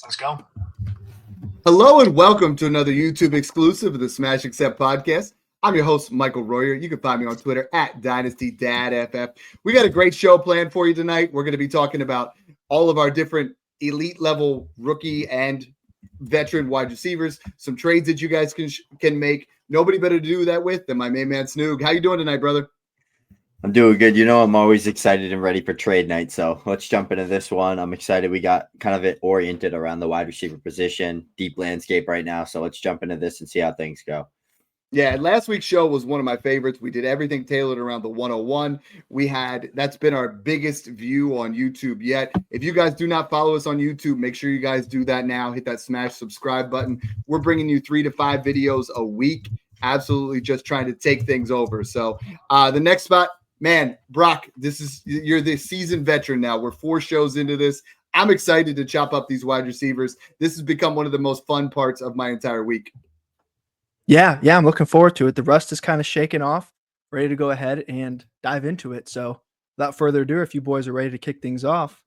Let's go. Hello and welcome to another YouTube exclusive of the Smash Accept podcast. I'm your host, Michael Royer. You can find me on Twitter at DynastyDadFF. We got a great show planned for you tonight. We're going to be talking about all of our different elite level rookie and veteran wide receivers, some trades that you guys can make. Nobody better to do that with than my main man, Snoog. How you doing tonight, brother? I'm doing good. You know, I'm always excited and ready for trade night. So let's jump into this one. I'm excited. We got kind of it oriented around the wide receiver position, deep landscape right now. So let's jump into this and see how things go. Yeah, last week's show was one of my favorites. We did everything tailored around the 101. That's been our biggest view on YouTube yet. If you guys do not follow us on YouTube, make sure you guys do that now. Hit that smash subscribe button. We're bringing you 3 to 5 videos a week. Absolutely just trying to take things over. So the next spot, man, Brock, you're the seasoned veteran now. We're 4 shows into this. I'm excited to chop up these wide receivers. This has become one of the most fun parts of my entire week. Yeah, I'm looking forward to it. The rust is kind of shaking off, ready to go ahead and dive into it. So without further ado, if you boys are ready to kick things off.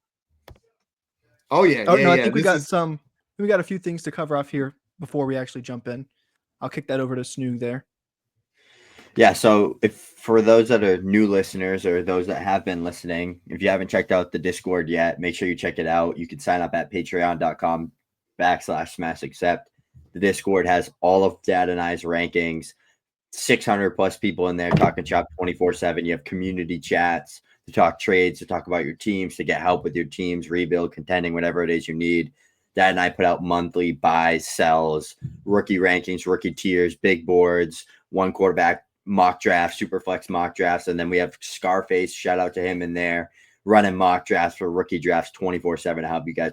I think we got a few things to cover off here before we actually jump in. I'll kick that over to Snoog there. Yeah, so if for those that are new listeners or those that have been listening, if you haven't checked out the Discord yet, make sure you check it out. You can sign up at patreon.com/smashaccept. The Discord has all of Dad and I's rankings, 600 plus people in there talking shop 24/7. You have community chats to talk trades, to talk about your teams, to get help with your teams, rebuild, contending, whatever it is you need. Dad and I put out monthly buys, sells, rookie rankings, rookie tiers, big boards, one quarterback mock draft, super flex mock drafts. And then we have Scarface, shout out to him in there, running mock drafts for rookie drafts 24/7 to help you guys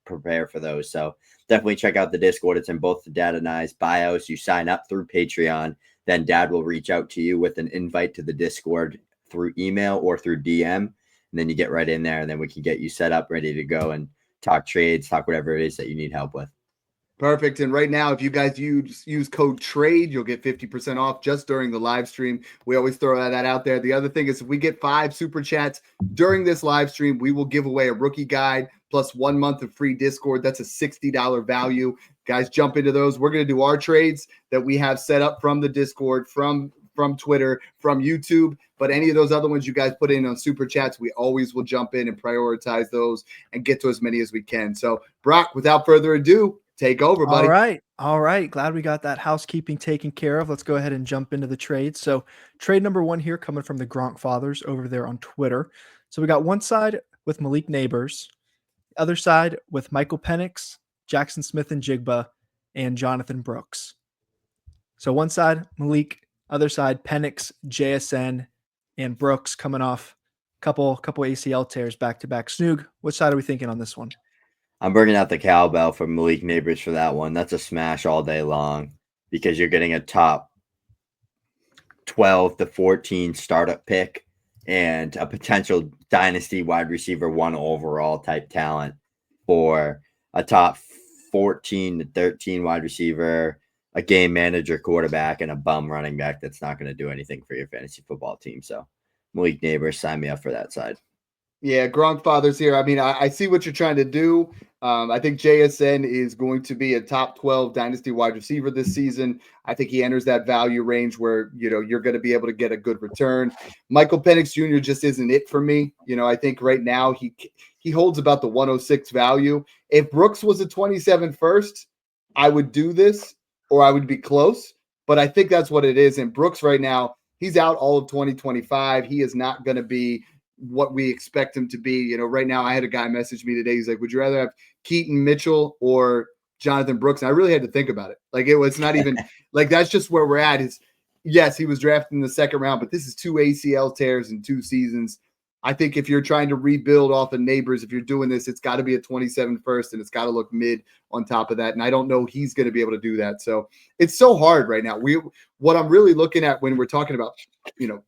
prepare for those. So definitely check out the Discord. It's in both the Dad and I's bios. You sign up through Patreon, then Dad will reach out to you with an invite to the Discord through email or through DM. And then you get right in there and then we can get you set up, ready to go and talk trades, talk whatever it is that you need help with. Perfect. And right now, if you guys use code TRADE, you'll get 50% off just during the live stream. We always throw that out there. The other thing is if we get 5 super chats during this live stream, we will give away a rookie guide plus 1 month of free Discord. That's a $60 value. Guys, jump into those. We're going to do our trades that we have set up from the Discord, from Twitter, from YouTube. But any of those other ones you guys put in on super chats, we always will jump in and prioritize those and get to as many as we can. So, Brock, without further ado, take over, buddy. All right. Glad we got that housekeeping taken care of. Let's go ahead and jump into the trades. So trade number 1 here coming from the Gronk Fathers over there on Twitter. So we got one side with Malik Nabers, the other side with Michael Penix, Jackson Smith-Njigba, and Jonathan Brooks. So one side, Malik, other side, Penix, JSN, and Brooks coming off a couple ACL tears back-to-back. Snoog, which side are we thinking on this one? I'm bringing out the cowbell for Malik Nabers for that one. That's a smash all day long because you're getting a top 12 to 14 startup pick and a potential dynasty wide receiver 1 overall type talent for a top 14 to 13 wide receiver, a game manager quarterback, and a bum running back that's not going to do anything for your fantasy football team. So Malik Nabers, sign me up for that side. Yeah, Gronk Fathers here. I mean, I see what you're trying to do. I think JSN is going to be a top 12 dynasty wide receiver this season. I think he enters that value range where, you're going to be able to get a good return. Michael Penix Jr. just isn't it for me. I think right now he holds about the 106 value. If Brooks was a 27 first, I would do this or I would be close. But I think that's what it is. And Brooks right now, he's out all of 2025. He is not going to be what we expect him to be. Right now I had a guy message me today. He's like, would you rather have Keaton Mitchell or Jonathan Brooks? And I really had to think about it. Like, it was not even like, that's just where we're at. Yes, he was drafted in the 2nd round, but this is 2 ACL tears in 2 seasons. I think if you're trying to rebuild off of Nabers, if you're doing this, it's got to be a 27 first and it's got to look mid on top of that. And I don't know he's going to be able to do that. So it's so hard right now. What I'm really looking at when we're talking about,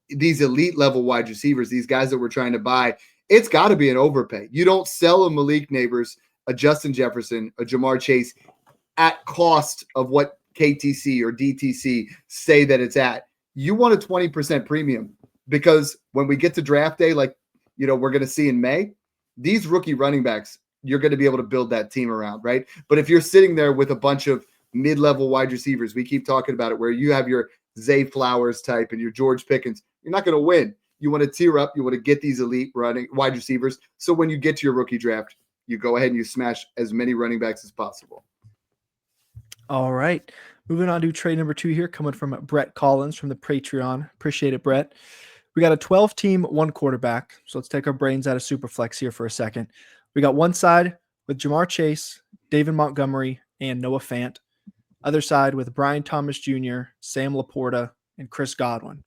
these elite level wide receivers, these guys that we're trying to buy, it's got to be an overpay. You don't sell a Malik Nabers, a Justin Jefferson, a Jamar Chase at cost of what KTC or DTC say that it's at. You want a 20% premium because when we get to draft day, like, we're going to see in May, these rookie running backs you're going to be able to build that team around, right? But if you're sitting there with a bunch of mid-level wide receivers, we keep talking about it, where you have your Zay Flowers type and your George Pickens, you're not going to win. You want to tier up. You want to get these elite running wide receivers. So when you get to your rookie draft, you go ahead and you smash as many running backs as possible. All right. Moving on to trade number 2 here, coming from Brett Collins from the Patreon. Appreciate it, Brett. We got a 12-team, 1 quarterback. So let's take our brains out of Superflex here for a second. We got one side with Jamar Chase, David Montgomery, and Noah Fant. Other side with Brian Thomas Jr., Sam Laporta, and Chris Godwin.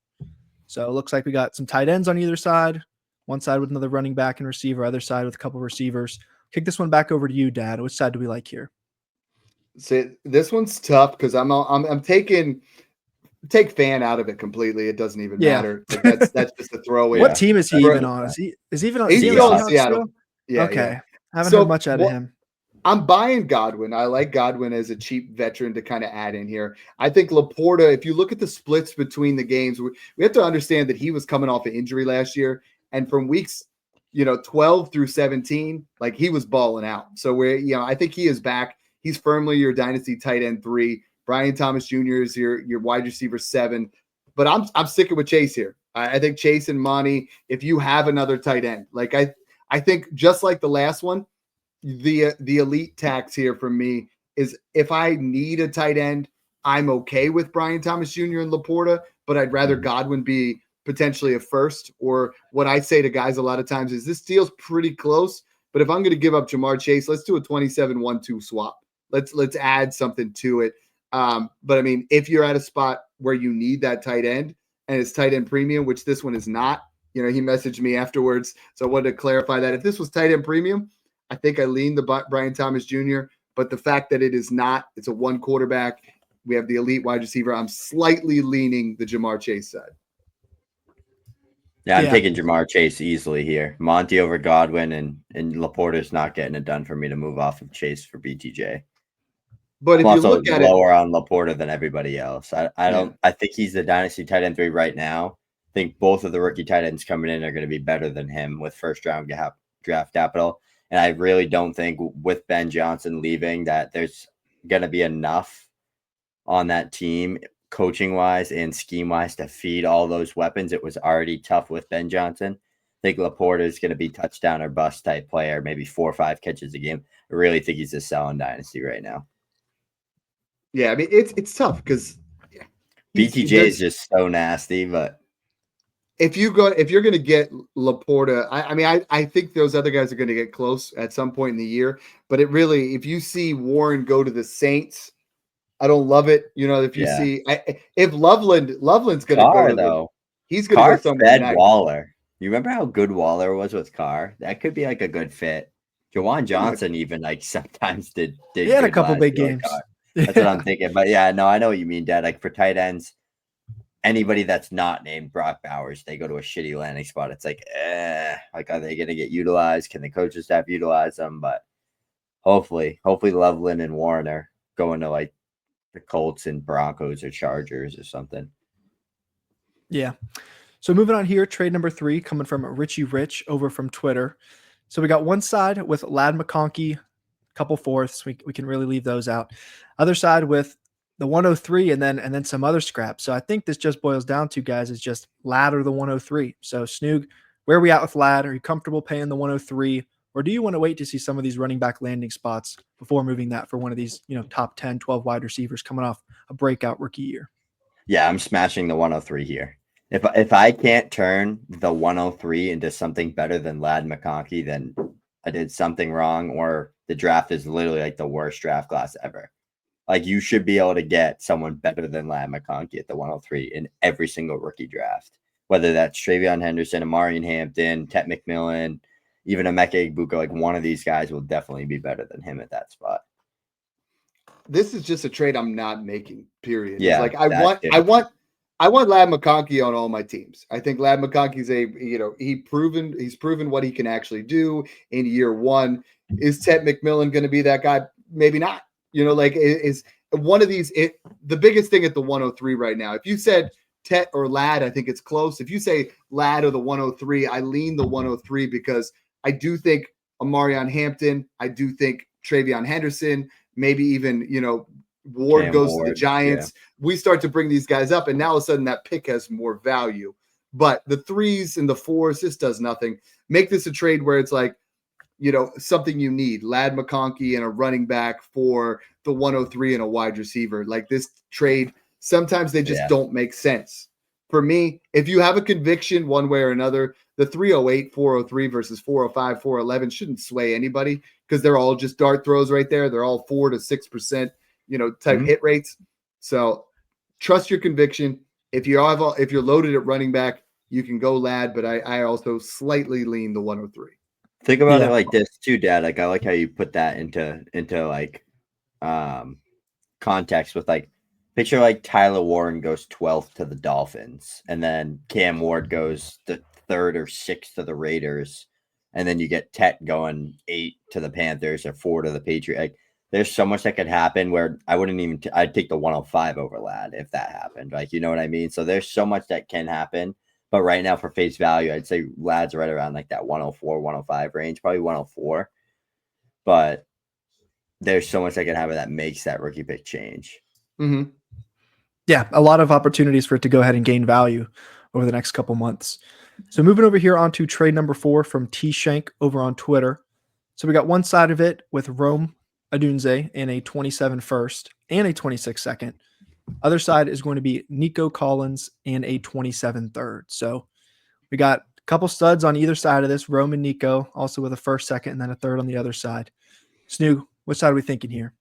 So it looks like we got some tight ends on either side. One side with another running back and receiver, other side with a couple receivers. Kick this one back over to you, Dad. Which side do we like here? See, this one's tough because I'm taking Fan out of it completely. It doesn't even matter. Like that's just a throwaway. What team is he even on? Is he even on? He's on Seattle. Still? Yeah. Okay. Yeah. Haven't heard much out of him. I'm buying Godwin. I like Godwin as a cheap veteran to kind of add in here. I think Laporta, if you look at the splits between the games, we have to understand that he was coming off an injury last year. And from weeks, 12 through 17, like he was balling out. So I think he is back. He's firmly your dynasty tight end 3. Brian Thomas Jr. is your wide receiver 7. But I'm sticking with Chase here. I think Chase and Monty, if you have another tight end, like I think just like the last one, the elite tax here for me is if I need a tight end, I'm okay with Brian Thomas Jr. and Laporta, but I'd rather Godwin be potentially a first. Or what I say to guys a lot of times is this deal's pretty close, but if I'm going to give up Jamar Chase, let's do a 27-1-2 swap. Let's add something to it. But I mean, if you're at a spot where you need that tight end and it's tight end premium, which this one is not, he messaged me afterwards. So I wanted to clarify that if this was tight end premium, I think I lean the Brian Thomas Jr., but the fact that it is not, it's a 1 quarterback. We have the elite wide receiver. I'm slightly leaning the Jamar Chase side. Yeah, I'm taking Jamar Chase easily here. Monty over Godwin, and Laporta's not getting it done for me to move off of Chase for BTJ. But if I'm you look at it, lower on Laporta than everybody else. I think he's the dynasty tight end 3 right now. I think both of the rookie tight ends coming in are going to be better than him with first round draft capital. And I really don't think with Ben Johnson leaving that there's going to be enough on that team coaching wise and scheme wise to feed all those weapons. It was already tough with Ben Johnson. I think Laporta is going to be touchdown or bust type player, maybe 4 or 5 catches a game. I really think he's a sell in dynasty right now. Yeah, I mean it's tough because BTJ is just so nasty, but if you're going to get Laporta, I think those other guys are going to get close at some point in the year. But if you see Warren go to the Saints, I don't love it. If you see if Loveland's going to go to he's going to go somewhere nice. Waller. You remember how good Waller was with Carr? That could be like a good fit. Jawan Johnson even like sometimes did. He had a couple big games. That's what I'm thinking. But yeah, no, I know what you mean, Dad. Like for tight ends, anybody that's not named Brock Bowers, they go to a shitty landing spot. It's like, like are they going to get utilized? Can the coaching staff utilize them? But hopefully Loveland and Warren are going to like the Colts and Broncos or Chargers or something. Yeah. So moving on here, trade number 3 coming from Richie Rich over from Twitter. So we got one side with Lad McConkey, couple fourths. We can really leave those out. Other side with the 103 and then some other scrap. So I think this just boils down to, guys, is just Lad or the 103. So Snoog, where are we at with Lad? Are you comfortable paying the 103? Or do you want to wait to see some of these running back landing spots before moving that for one of these, top 10, 12 wide receivers coming off a breakout rookie year? Yeah, I'm smashing the 103 here. If I can't turn the 103 into something better than Lad McConkey, then I did something wrong, or the draft is literally like the worst draft class ever. Like you should be able to get someone better than Lad McConkey at the 103 in every single rookie draft, whether that's Travion Henderson, Amarian Hampton, Tet McMillan, even Emeka Egbuka. Like one of these guys will definitely be better than him at that spot. This is just a trade I'm not making, period. Yeah, like I want Lad McConkey on all my teams. I think Lad McConkey's he's proven what he can actually do in year 1. Is Tet McMillan going to be that guy? Maybe not. Is one of these the biggest thing at the 103 right now. If you said Tet or Lad, I think it's close. If you say Lad or the 103, I lean the 103 because I do think Amarion Hampton. I do think Travion Henderson, maybe even, Ward Cam goes to the Ward, Giants. We start to bring these guys up, and now all of a sudden that pick has more value. But the 3s and the 4s, this does nothing. Make this a trade where it's like, something you need. Lad McConkey and a running back for the 103 and a wide receiver. Like this trade, sometimes they just don't make sense. For me, if you have a conviction one way or another, the 308, 403 versus 405, 411 shouldn't sway anybody because they're all just dart throws right there. They're all 4 to 6%, type hit rates. So trust your conviction. If you're loaded at running back, you can go Lad, but I also slightly lean the 103. Think about it like this too, Dad. Like I like how you put that into like context with like picture like Tyler Warren goes 12th to the Dolphins, and then Cam Ward goes the 3rd or 6th to the Raiders, and then you get Tet going 8 to the Panthers or 4 to the Patriots. Like there's so much that could happen where I wouldn't even I'd take the 105 over Lad if that happened. Like, you know what I mean? So there's so much that can happen. But right now for face value, I'd say Lad's right around like that 104, 105 range, probably 104. But there's so much that can happen that makes that rookie pick change. Mm-hmm. Yeah, a lot of opportunities for it to go ahead and gain value over the next couple months. So moving over here onto trade number 4 from T Shank over on Twitter. So we got one side of it with Rome Odunze in a 27 first and a 26 second. Other side is going to be Nico Collins and a 27 third. So we got a couple studs on either side of this, Rome and Nico, also with a first, second, and then a third on the other side. Snoog, which side are we thinking here?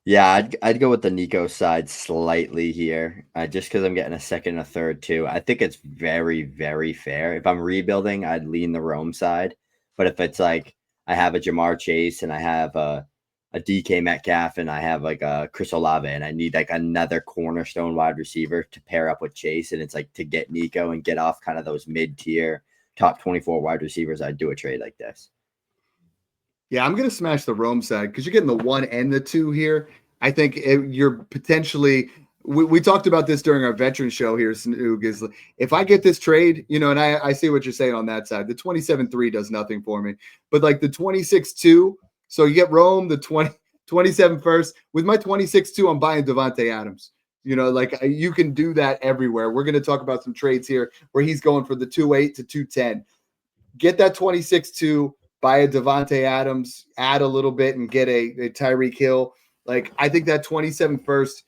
Yeah, I'd go with the Nico side slightly here, just because I'm getting a second and a third too. I think it's very, very fair. If I'm rebuilding, I'd lean the Rome side. But if it's like I have a Jamar Chase and I have a DK Metcalf and I have like a Chris Olave and I need like another cornerstone wide receiver to pair up with Chase, and it's like to get Nico and get off kind of those mid-tier top 24 wide receivers, I'd do a trade like this. Yeah, I'm going to smash the Rome side because you're getting the 1 and the 2 here. I think you're potentially we talked about this during our veteran show here, Snoog, is if I get this trade, and I see what you're saying on that side. The 27-3 does nothing for me. But like the 26-2, so you get Rome, the 27 first. With my 26-2, I'm buying Devontae Adams. Like you can do that everywhere. We're going to talk about some trades here where he's going for the 2.8 to 2.10. Get that 26-2, buy a Devontae Adams, add a little bit and get a Tyreek Hill. Like I think that 27 first,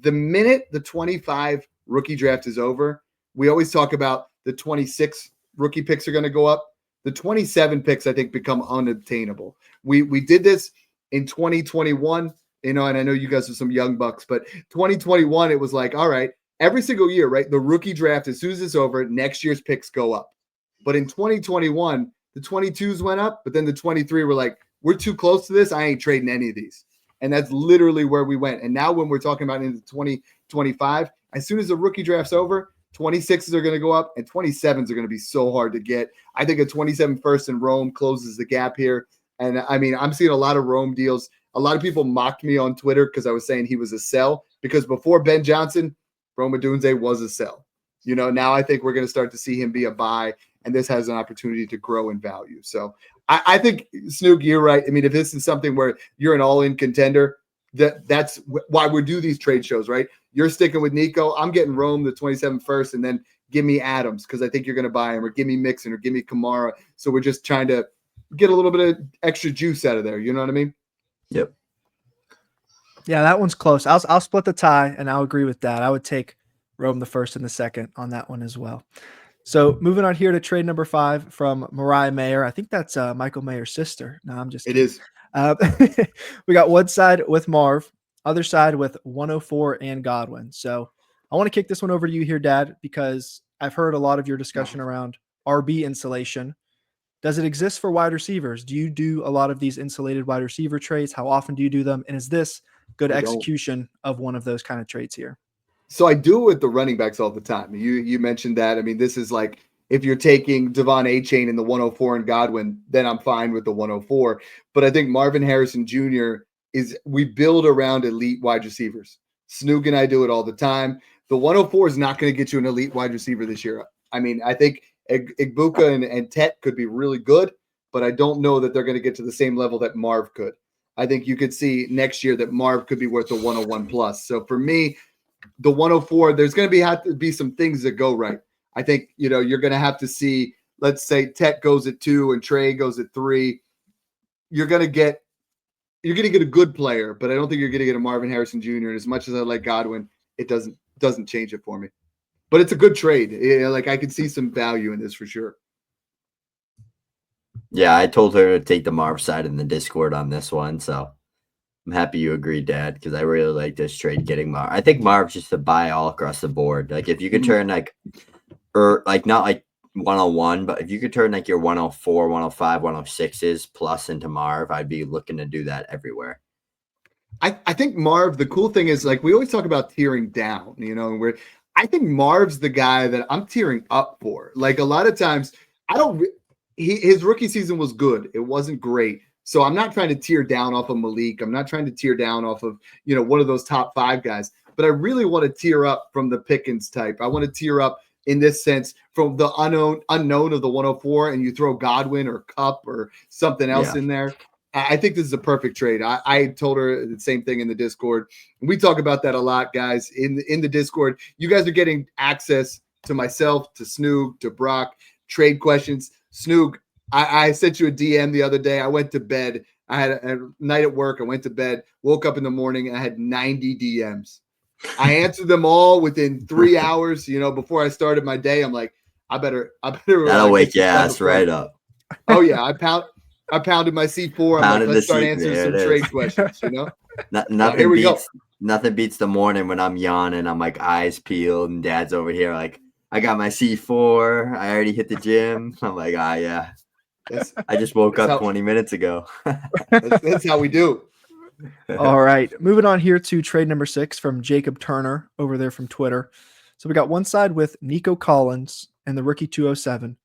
the minute the 25 rookie draft is over, we always talk about the 26 rookie picks are going to go up. The 27 picks, I think, become unobtainable. We did this in 2021, and I know you guys are some young bucks, but 2021, it was like, all right, every single year, right? The rookie draft, as soon as it's over, next year's picks go up. But in 2021, the 22s went up, but then the 23 were like, we're too close to this. I ain't trading any of these. And that's literally where we went. And now when we're talking about into 2025, as soon as the rookie draft's over, 26s are going to go up and 27s are going to be so hard to get. I think a 27 first in Rome closes the gap here. And I mean, I'm seeing a lot of Rome deals. A lot of people mocked me on Twitter because I was saying he was a sell, because before Ben Johnson, Rome Odunze was a sell. Now I think we're going to start to see him be a buy, and this has an opportunity to grow in value. So I think, Snoog, you're right. I mean, if this is something where you're an all-in contender, that's why we do these trade shows, right? You're sticking with Nico. I'm getting Rome the 27 first, and then give me Adams because I think you're going to buy him, or give me Mixon, or give me Kamara. So we're just trying to get a little bit of extra juice out of there. You know what I mean? Yep. Yeah, that one's close. I'll split the tie, and I'll agree with that. I would take Rome the first and the second on that one as well. So moving on here to trade number 5 from Mariah Mayer. I think that's Michael Mayer's sister. No, I'm just kidding. It is. We got one side with Marv, other side with 104 and Godwin. So I want to kick this one over to you here, Dad, because I've heard a lot of your discussion around RB insulation. Does it exist for wide receivers? Do you do a lot of these insulated wide receiver trades? How often do you do them? And is this good execution of one of those kind of trades here? So I do it with the running backs all the time. You mentioned that. I mean, this is like if you're taking Devon A-Chain in the 104 and Godwin, then I'm fine with the 104. But I think Marvin Harrison Jr. we build around elite wide receivers. Snoog and I do it all the time. The 104 is not going to get you an elite wide receiver this year. I mean, I think Igbuka and Tet could be really good, but I don't know that they're going to get to the same level that Marv could. I think you could see next year that Marv could be worth a 101 plus. So for me, the 104, there's going to have to be some things that go right. I think, you're going to have to see, let's say Tech goes at 2 and Trey goes at 3. You're going to get a good player, but I don't think you're going to get a Marvin Harrison Jr. And as much as I like Godwin, it doesn't change it for me. But it's a good trade. Like I could see some value in this for sure. Yeah, I told her to take the Marv side in the Discord on this one, so I'm happy you agreed, Dad, because I really like this trade getting Marv. I think Marv's just a buy all across the board. Like if you could turn not like 101, but if you could turn like your 104, 105, 106s plus into Marv, I'd be looking to do that everywhere. I think Marv, the cool thing is like we always talk about tearing down, I think Marv's the guy that I'm tearing up for. Like a lot of times his rookie season was good. It wasn't great. So I'm not trying to tear down off of Malik. I'm not trying to tear down off of, one of those top 5 guys, but I really want to tear up from the Pickens type. I want to tear up in this sense from the unknown of the 104, and you throw Godwin or Cup or something else in there. I think this is a perfect trade. I told her the same thing in the Discord. We talk about that a lot, guys, in the Discord. You guys are getting access to myself, to Snoog, to Brock, trade questions. Snoog, I sent you a DM the other day. I went to bed. I had a night at work. I went to bed, woke up in the morning, and I had 90 DMs. I answered them all within 3 hours. Before I started my day, I'm like, I better. That'll wake your ass right up. Oh yeah, I pounded my C4. I'm like, let's start answering some trade questions. Nothing beats the morning when I'm yawning. I'm like eyes peeled, and Dad's over here like, I got my C4. I already hit the gym. I'm like, yeah. I just woke up 20 minutes ago. That's how we do. All right. Moving on here to trade number 6 from Jacob Turner over there from Twitter. So we got one side with Nico Collins and the rookie 207.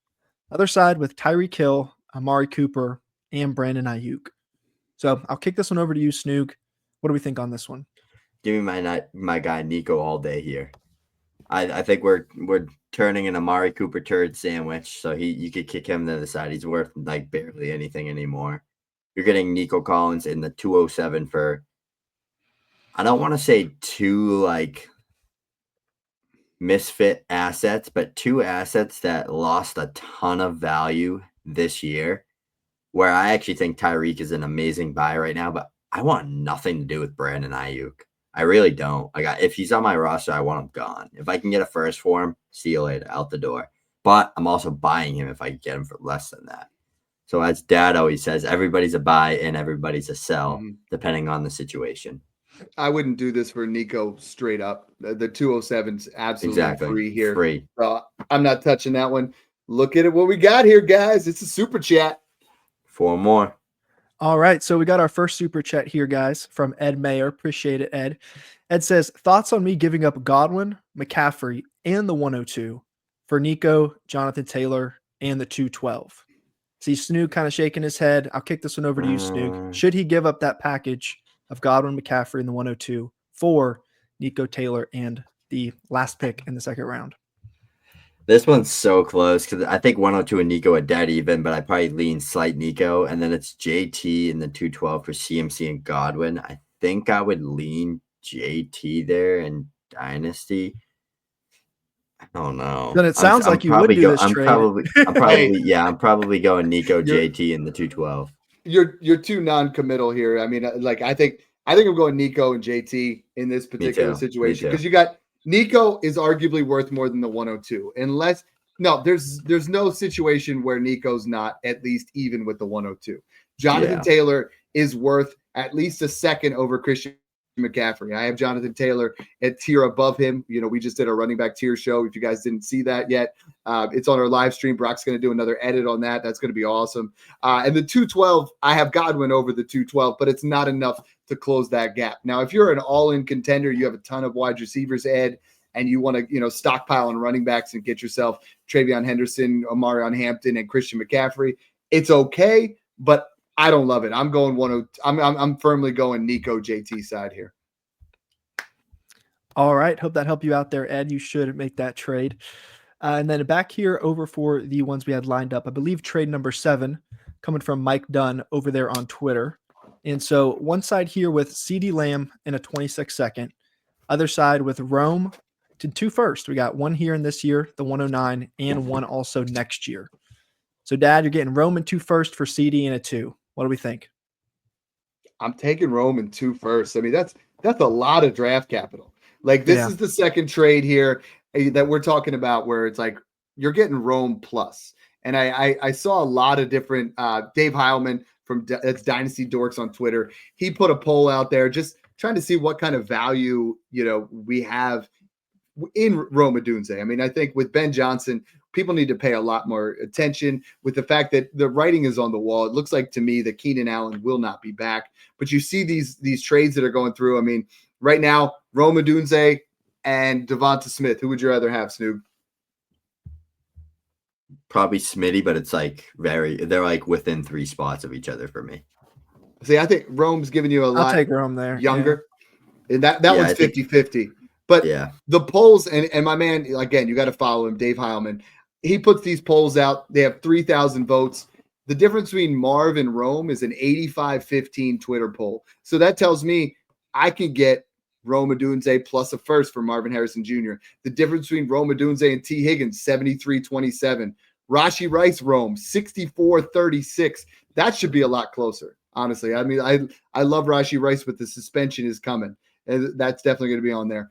Other side with Tyreek Hill, Amari Cooper, and Brandon Ayuk. So I'll kick this one over to you, Snoog. What do we think on this one? Give me my guy Nico all day here. I think we're turning an Amari Cooper turd sandwich, so you could kick him to the side. He's worth like barely anything anymore. You're getting Nico Collins in the 207 for, I don't want to say 2 like misfit assets, but 2 assets that lost a ton of value this year, where I actually think Tyreek is an amazing buy right now, but I want nothing to do with Brandon Ayuk. I really don't. If he's on my roster, I want him gone. If I can get a first for him, see you later, out the door. But I'm also buying him if I can get him for less than that. So as Dad always says, everybody's a buy and everybody's a sell, depending on the situation. I wouldn't do this for Nico straight up. The 207's absolutely free here. Free. So I'm not touching that one. Look at what we got here, guys. It's a super chat. 4 more. All right, so we got our first super chat here, guys, from Ed Mayer. Appreciate it, Ed. Ed says, thoughts on me giving up Godwin, McCaffrey, and the 102 for Nico, Jonathan Taylor, and the 212. See Snoog kind of shaking his head. I'll kick this one over to you, Snoog. Should he give up that package of Godwin, McCaffrey, and the 102 for Nico, Taylor, and the last pick in the second round? This one's so close because I think 102 and Nico are dead even, but I probably lean slight Nico. And then it's JT in the 212 for CMC and Godwin. I think I would lean JT there in Dynasty. I don't know. Then it sounds like you would do this trade. I'm probably going Nico, JT in the 212. You're too non-committal here. I mean, like I think I'm going Nico and JT in this particular situation because you got Nico is arguably worth more than the 102, there's no situation where Nico's not at least even with the 102. Jonathan Taylor is worth at least a second over Christian McCaffrey. I have Jonathan Taylor at tier above him. We just did a running back tier show. If you guys didn't see that yet, it's on our live stream. Brock's going to do another edit on that. That's going to be awesome. And the 212, I have Godwin over the 212, but it's not enough to close that gap. Now, if you're an all-in contender, you have a ton of wide receivers, Ed, and you want to, stockpile on running backs and get yourself Travion Henderson, Omarion Hampton, and Christian McCaffrey, it's okay, but I don't love it. I'm going 102. I'm firmly going Nico JT side here. All right. Hope that helped you out there, Ed. You should make that trade. And then back here over for the ones we had lined up. I believe trade number 7 coming from Mike Dunn over there on Twitter. And so one side here with Ceedee Lamb in a 26 second, other side with Rome to 2 first. We got one here in this year, the 109, and one also next year. So, Dad, you're getting Rome and 2 first for Ceedee and a 2. What do we think? I'm taking Rome in 2 first. I mean, that's a lot of draft capital. Like, this is the second trade here that we're talking about where it's like you're getting Rome plus. And I saw a lot of different Dave Heilman from that's Dynasty Dorks on Twitter. He put a poll out there just trying to see what kind of value, we have in Rome Odunze. I mean, I think with Ben Johnson, people need to pay a lot more attention with the fact that the writing is on the wall. It looks like to me that Keenan Allen will not be back, but you see these trades that are going through. I mean, right now, Rome Odunze and Devonta Smith. Who would you rather have, Snoog? Probably Smitty, but it's like they're like within 3 spots of each other for me. See, I think Rome's giving you a lot. I'll take Rome there. Younger. Yeah. And that one's 50-50. But the polls, and my man, again, you got to follow him, Dave Heilman. He puts these polls out. They have 3,000 votes. The difference between Marv and Rome is an 85-15 Twitter poll. So that tells me I can get Rome Odunze plus a first for Marvin Harrison Jr. The difference between Rome Odunze and T. Higgins, 73-27. Rashee Rice, Rome, 64-36. That should be a lot closer, honestly. I mean, I love Rashee Rice, but the suspension is coming. And that's definitely going to be on there.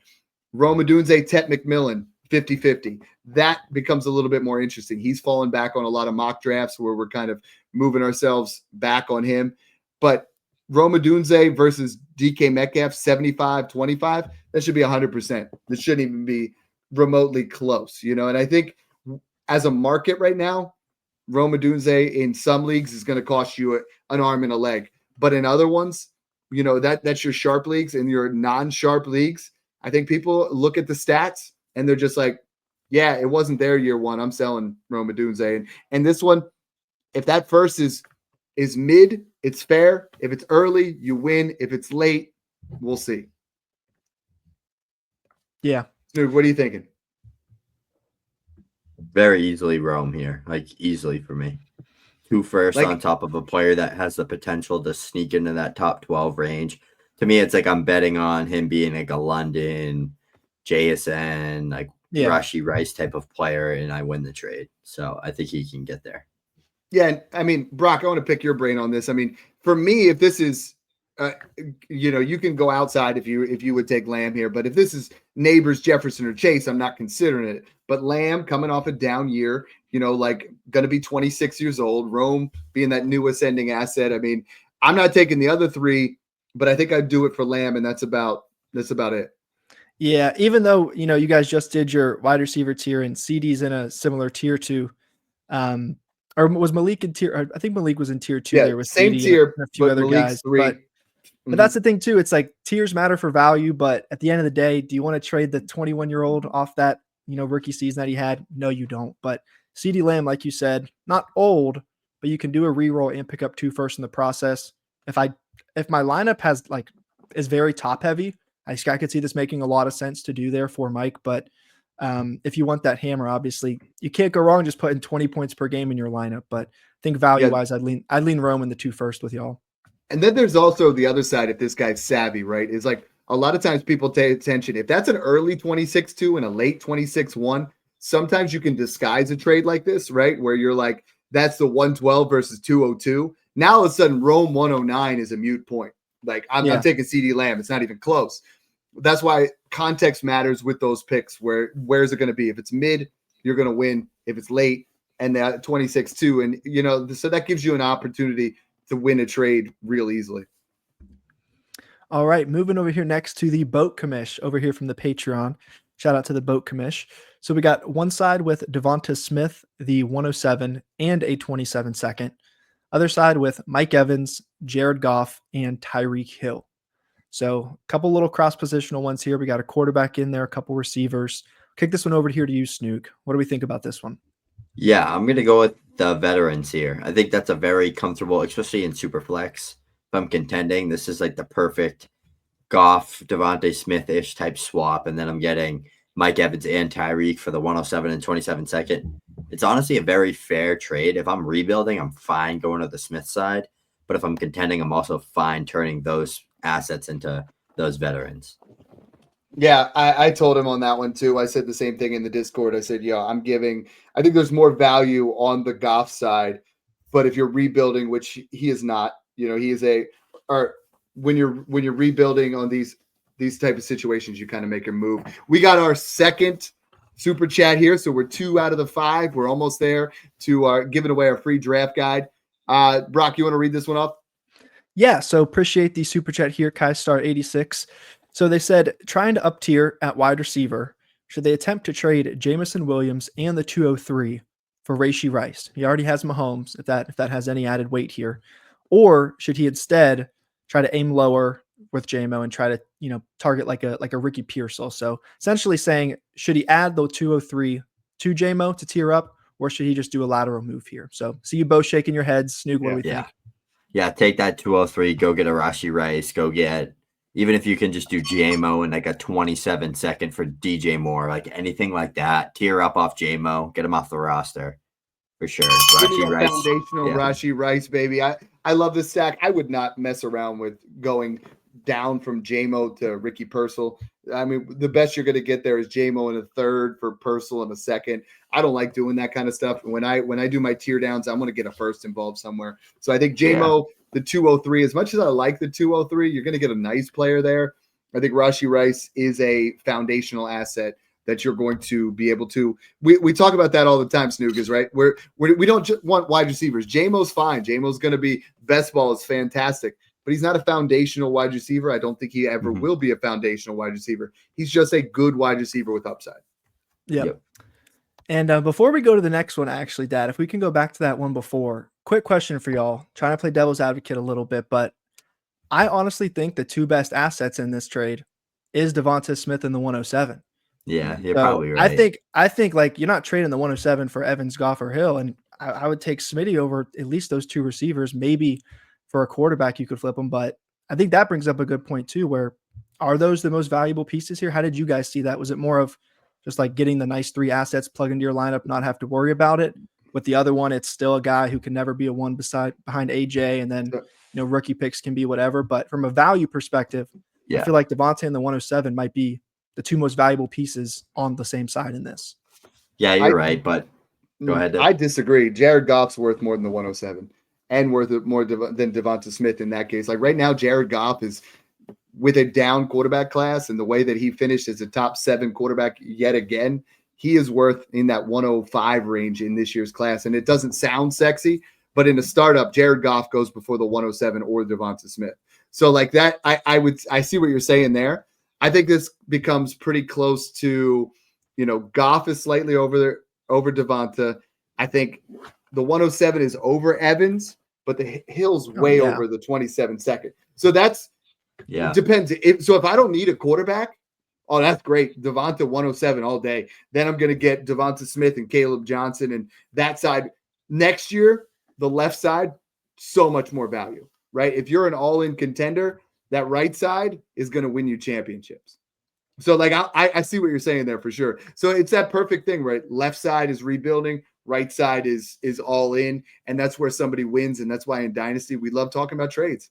Rome Odunze, Tet McMillan, 50-50. That becomes a little bit more interesting. He's fallen back on a lot of mock drafts where we're kind of moving ourselves back on him. But Rome Odunze versus DK Metcalf, 75-25, that should be 100%. This shouldn't even be remotely close, And I think as a market right now, Rome Odunze in some leagues is going to cost you an arm and a leg. But in other ones, that's your sharp leagues and your non-sharp leagues. I think people look at the stats and they're just like, yeah, it wasn't there year one. I'm selling Rome Odunze. And this one, if that first is mid, it's fair. If it's early, you win. If it's late, we'll see. Yeah. Snoog, what are you thinking? Very easily Rome here. Like easily for me. 2 first on top of a player that has the potential to sneak into that top 12 range. To me, it's like I'm betting on him being like a London, JSN, like Rashee Rice type of player, and I win the trade. So I think he can get there. Yeah, and I mean, Brock, I want to pick your brain on this. I mean, for me, if this is, you can go outside if you would take Lamb here, but if this is Nabers, Jefferson, or Chase, I'm not considering it. But Lamb coming off a down year, like going to be 26 years old. Rome being that new ascending asset. I mean, I'm not taking the other 3. But I think I'd do it for Lamb, and that's about it. Yeah, even though you guys just did your wide receiver tier and CD's in a similar tier to, or was Malik in tier? I think Malik was in tier 2 there with same CD tier, and a few other Malik's guys. 3. But that's the thing too. It's like tiers matter for value, but at the end of the day, do you want to trade the 21-year-old off that rookie season that he had? No, you don't. But Ceedee Lamb, like you said, not old, but you can do a reroll and pick up 2 first in the process. If my lineup is very top heavy, I could see this making a lot of sense to do there for Mike. But if you want that hammer, obviously you can't go wrong just putting 20 points per game in your lineup. But I think value wise, I'd lean Rome in the 2 first with y'all. And then there's also the other side. If this guy's savvy, right, is like a lot of times people pay attention. If that's an early 26-2 and a late 26-1, sometimes you can disguise a trade like this, right, where you're like, that's the 112 versus 202. Now all of a sudden, Rome 109 is a moot point. Like I'm taking Ceedee Lamb. It's not even close. That's why context matters with those picks. Where's it going to be? If it's mid, you're going to win. If it's late and that 26-2, and so that gives you an opportunity to win a trade real easily. All right, moving over here next to the Boat Commish over here from the Patreon. Shout out to the Boat Commish. So we got one side with Devonta Smith, the 107 and a 27 second. Other side with Mike Evans, Jared Goff, and Tyreek Hill. So a couple little cross-positional ones here. We got a quarterback in there, a couple receivers. Kick this one over here to you, Snoog. What do we think about this one? Yeah, I'm going to go with the veterans here. I think that's a very comfortable, especially in Superflex. If I'm contending, this is like the perfect Goff, Devonta Smith-ish type swap. And then I'm getting Mike Evans and Tyreek for the 107 and 27 second. It's honestly a very fair trade. If I'm rebuilding, I'm fine going to the Smith side. But if I'm contending, I'm also fine turning those assets into those veterans. Yeah, I told him on that one too. I said the same thing in the Discord. I said, I think there's more value on the Goff side, but if you're rebuilding, which he is not, he is when you're rebuilding on these type of situations, you kind of make your move. We got our second super chat here. So we're 2 out of the 5. We're almost there to giving away our free draft guide. Brock, you want to read this one off? Yeah, so appreciate the super chat here, Kai Star 86. So they said, trying to up tier at wide receiver, should they attempt to trade Jamison Williams and the 203 for Rashee Rice? He already has Mahomes, if that has any added weight here. Or should he instead try to aim lower with JMO and try to, target like a Ricky Pearsall? So essentially saying, should he add the 203 to JMO to tier up, or should he just do a lateral move here? So see you both shaking your heads. Snoog, what do we think? Yeah, take that 203, go get a Rashee Rice, go get, even if you can just do JMO and like a 27-second for DJ Moore, like anything like that, tier up off JMO, get him off the roster for sure. Rashee Rice. Foundational Rashee Rice, baby. I love this stack. I would not mess around with going down from JMO to Ricky Pearsall. I mean, the best you're going to get there is JMO in a third for Pearsall in a second. I don't like doing that kind of stuff. When I do my tier downs, I want to get a first involved somewhere. So I think JMO, the 203, as much as I like the 203, you're going to get a nice player there. I think Rashee Rice is a foundational asset that you're going to be able to. We talk about that all the time, Snoog, right? We don't just want wide receivers. JMO's fine. JMO's going to be best ball is fantastic. But he's not a foundational wide receiver. I don't think he ever will be a foundational wide receiver. He's just a good wide receiver with upside. Yep. And before we go to the next one, actually, Dad, if we can go back to that one before, quick question for y'all. Trying to play devil's advocate a little bit, but I honestly think the 2 best assets in this trade is Devonta Smith and the 107. Yeah, you're probably right. I think like you're not trading the 107 for Evans, Goff, or Hill, and I would take Smitty over at least those 2 receivers, maybe. For a quarterback, you could flip them, but I think that brings up a good point too, where are those the most valuable pieces here? How did you guys see that? Was it more of just like getting the nice 3 assets, plug into your lineup, not have to worry about it? With the other one, it's still a guy who can never be a one behind AJ, and then rookie picks can be whatever. But from a value perspective, I feel like Devonta and the 107 might be the 2 most valuable pieces on the same side in this. Yeah, you're right, but go ahead. I disagree. Jared Goff's worth more than the 107. And worth more than Devonta Smith in that case. Like right now, Jared Goff is with a down quarterback class, and the way that he finished as a top 7 quarterback yet again, he is worth in that 105 range in this year's class. And it doesn't sound sexy, but in a startup, Jared Goff goes before the 107 or Devonta Smith. So like that, I see what you're saying there. I think this becomes pretty close to, Goff is slightly over Devonta. I think the 107 is over Evans, but the Hill's way over the 27-second. So that's depends. If I don't need a quarterback, oh, that's great. Devonta 107 all day. Then I'm going to get Devonta Smith and Caleb Johnson, and that side next year, the left side, so much more value, right? If you're an all-in contender, that right side is going to win you championships. So like I see what you're saying there for sure. So it's that perfect thing, right? Left side is rebuilding. Right side is all in, and that's where somebody wins, and that's why in Dynasty we love talking about trades.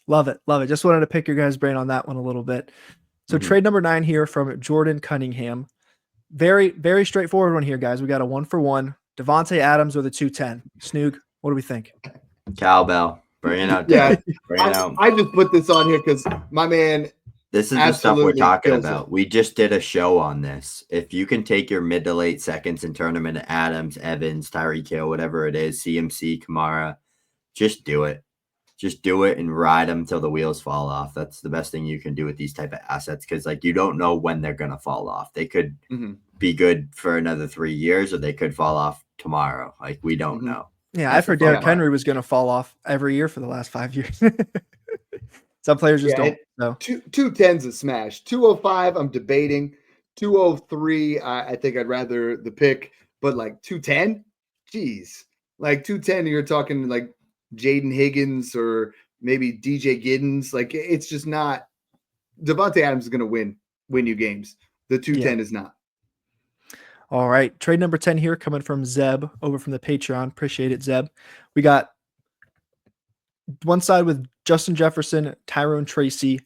Love it. Just wanted to pick your guys' brain on that one a little bit. So trade number 9 here from Jordan Cunningham. Very, very straightforward one here, guys. We got a 1-for-1. Devontae Adams with a 210. Snoog, what do we think? Cowbell. Bring it out. I just put this on here because my man. This is the stuff we're talking about. We just did a show on this. If you can take your mid to late seconds and turn them into Adams, Evans, Tyreek Hill, whatever it is, CMC, Kamara, just do it. Just do it and ride them till the wheels fall off. That's the best thing you can do with these type of assets because, like, you don't know when they're going to fall off. They could be good for another 3 years or they could fall off tomorrow. Like, we don't know. Yeah, I've heard Derrick Henry was going to fall off every year for the last 5 years. Some players just don't know. 210's a smash. 205, I'm debating. 203, I think I'd rather the pick. But like 210, geez. Like 210, you're talking like Jaden Higgins or maybe DJ Giddens. Like it's just not. Devontae Adams is going to win you games. The 210 is not. All right. Trade number 10 here coming from Zeb over from the Patreon. Appreciate it, Zeb. We got one side with Justin Jefferson, Tyrone Tracy,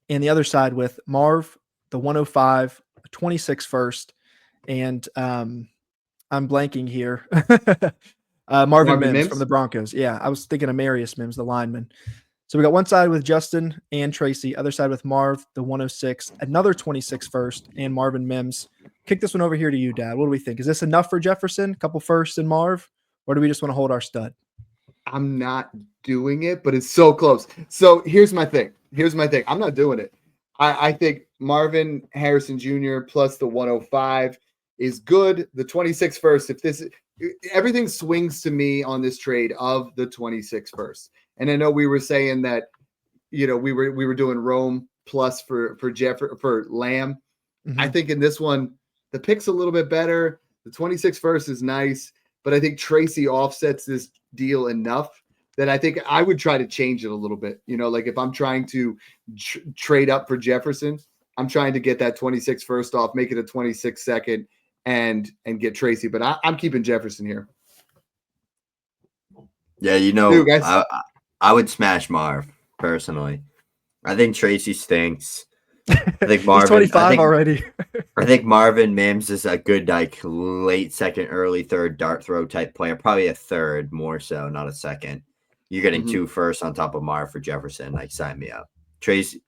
and the other side with Marv, the 105, 26 first, and I'm blanking here. Marvin Mims from the Broncos. Yeah, I was thinking of Marius Mims, the lineman. So we got one side with Justin and Tracy, other side with Marv, the 106, another 26 first, and Marvin Mims. Kick this one over here to you, Dad. What do we think? Is this enough for Jefferson? A couple firsts and Marv? Or do we just want to hold our stud? I'm not doing it, but it's so close. So here's my thing. I'm not doing it. I think Marvin Harrison Jr. plus the 105 is good. The 26 first, everything swings to me on this trade of the 26 first. And I know we were saying that, we were doing Rome plus for Lamb. Mm-hmm. I think in this one, the pick's a little bit better. The 26 first is nice, but I think Tracy offsets this deal enough that I think I would try to change it a little bit. Like if I'm trying to trade up for Jefferson, I'm trying to get that 26 first off, make it a 26 second and get Tracy. But I'm keeping Jefferson here. Yeah, I would smash Marv personally. I think Tracy stinks. I think Marvin. He's 25 already. I think Marvin Mims is a good late second, early third dart throw type player. Probably a third more so, not a second. You're getting 2 firsts on top of Marv for Jefferson. Sign me up. Tracy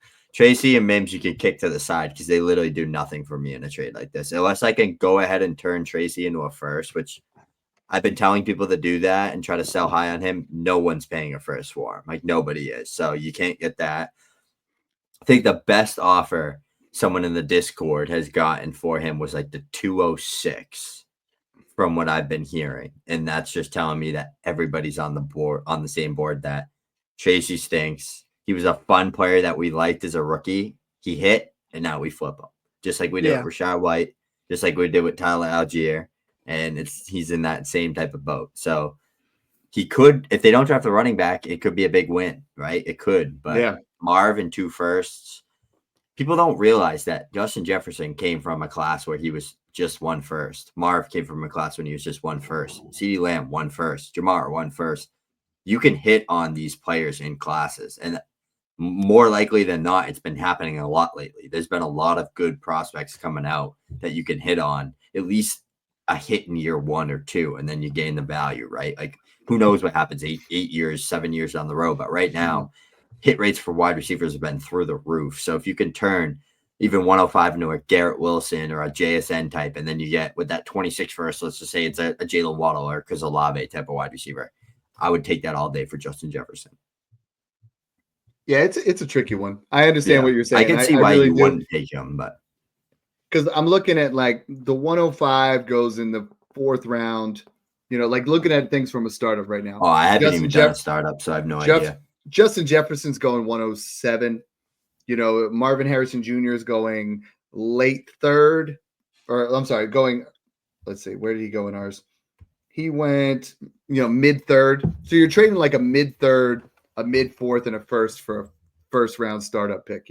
and Mims you can kick to the side because they literally do nothing for me in a trade like this. Unless I can go ahead and turn Tracy into a first, which I've been telling people to do that and try to sell high on him. No one's paying a first for him. Nobody is. So you can't get that. I think the best offer someone in the Discord has gotten for him was the 206 from what I've been hearing. And that's just telling me that everybody's on the same board that Tracy stinks. He was a fun player that we liked as a rookie. He hit, and now we flip him. Just like we did with Rashad White, just like we did with Tyler Algier. And he's in that same type of boat. So he could, if they don't draft the running back, it could be a big win, right? It could. But Marv and 2 firsts. People don't realize that Justin Jefferson came from a class where he was just 1 first. Marv came from a class when he was just 1 first. Ceedee Lamb, 1 first. Jamar, 1 first. You can hit on these players in classes. And more likely than not, it's been happening a lot lately. There's been a lot of good prospects coming out that you can hit on, at least a hit in year 1 or 2, and then you gain the value, right? Who knows what happens 8 years, 7 years down the road. But right now, hit rates for wide receivers have been through the roof. So if you can turn even 105 into a Garrett Wilson or a JSN type, and then you get with that 26 first, let's just say it's a Jalen Waddle or Olave type of wide receiver, I would take that all day for Justin Jefferson. Yeah, it's a tricky one. I understand what you're saying. I can see why you wouldn't take him, but because I'm looking at the 105 goes in the 4th round, looking at things from a startup right now. Oh, I haven't even done a startup, so I have no idea. Justin Jefferson's going 107. Marvin Harrison Jr. is going late 3rd, or I'm sorry, let's see, where did he go in ours? He went, mid 3rd. So you're trading a mid 3rd, a mid 4th, and a first for a first round startup pick.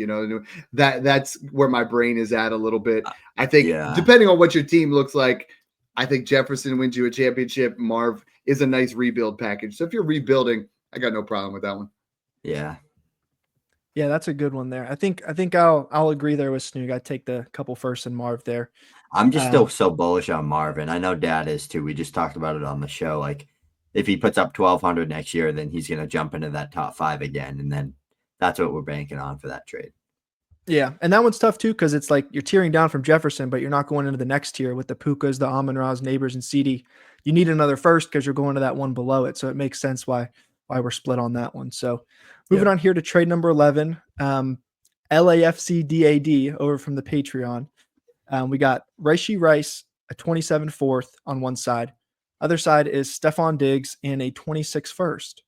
That's where my brain is at a little bit. I think depending on what your team looks like, I think Jefferson wins you a championship. Marv is a nice rebuild package. So if you're rebuilding, I got no problem with that one. Yeah. Yeah, that's a good one there. I think I'll agree there with Snoog. I'd take the couple first and Marv there. I'm just still so bullish on Marvin. I know Dad is too. We just talked about it on the show. If he puts up 1,200 next year, then he's going to jump into that top 5 again. And then that's what we're banking on for that trade. Yeah. And that one's tough too, because it's you're tearing down from Jefferson, but you're not going into the next tier with the Pukas, the Amon-Ra's, Nabers, and Ceedee. You need another first because you're going to that one below it. So it makes sense why we're split on that one. So moving on here to trade number 11, LAFCDAD over from the Patreon. We got Raishi Rice, a 27 4th on one side. Other side is Stephon Diggs and a 26 first.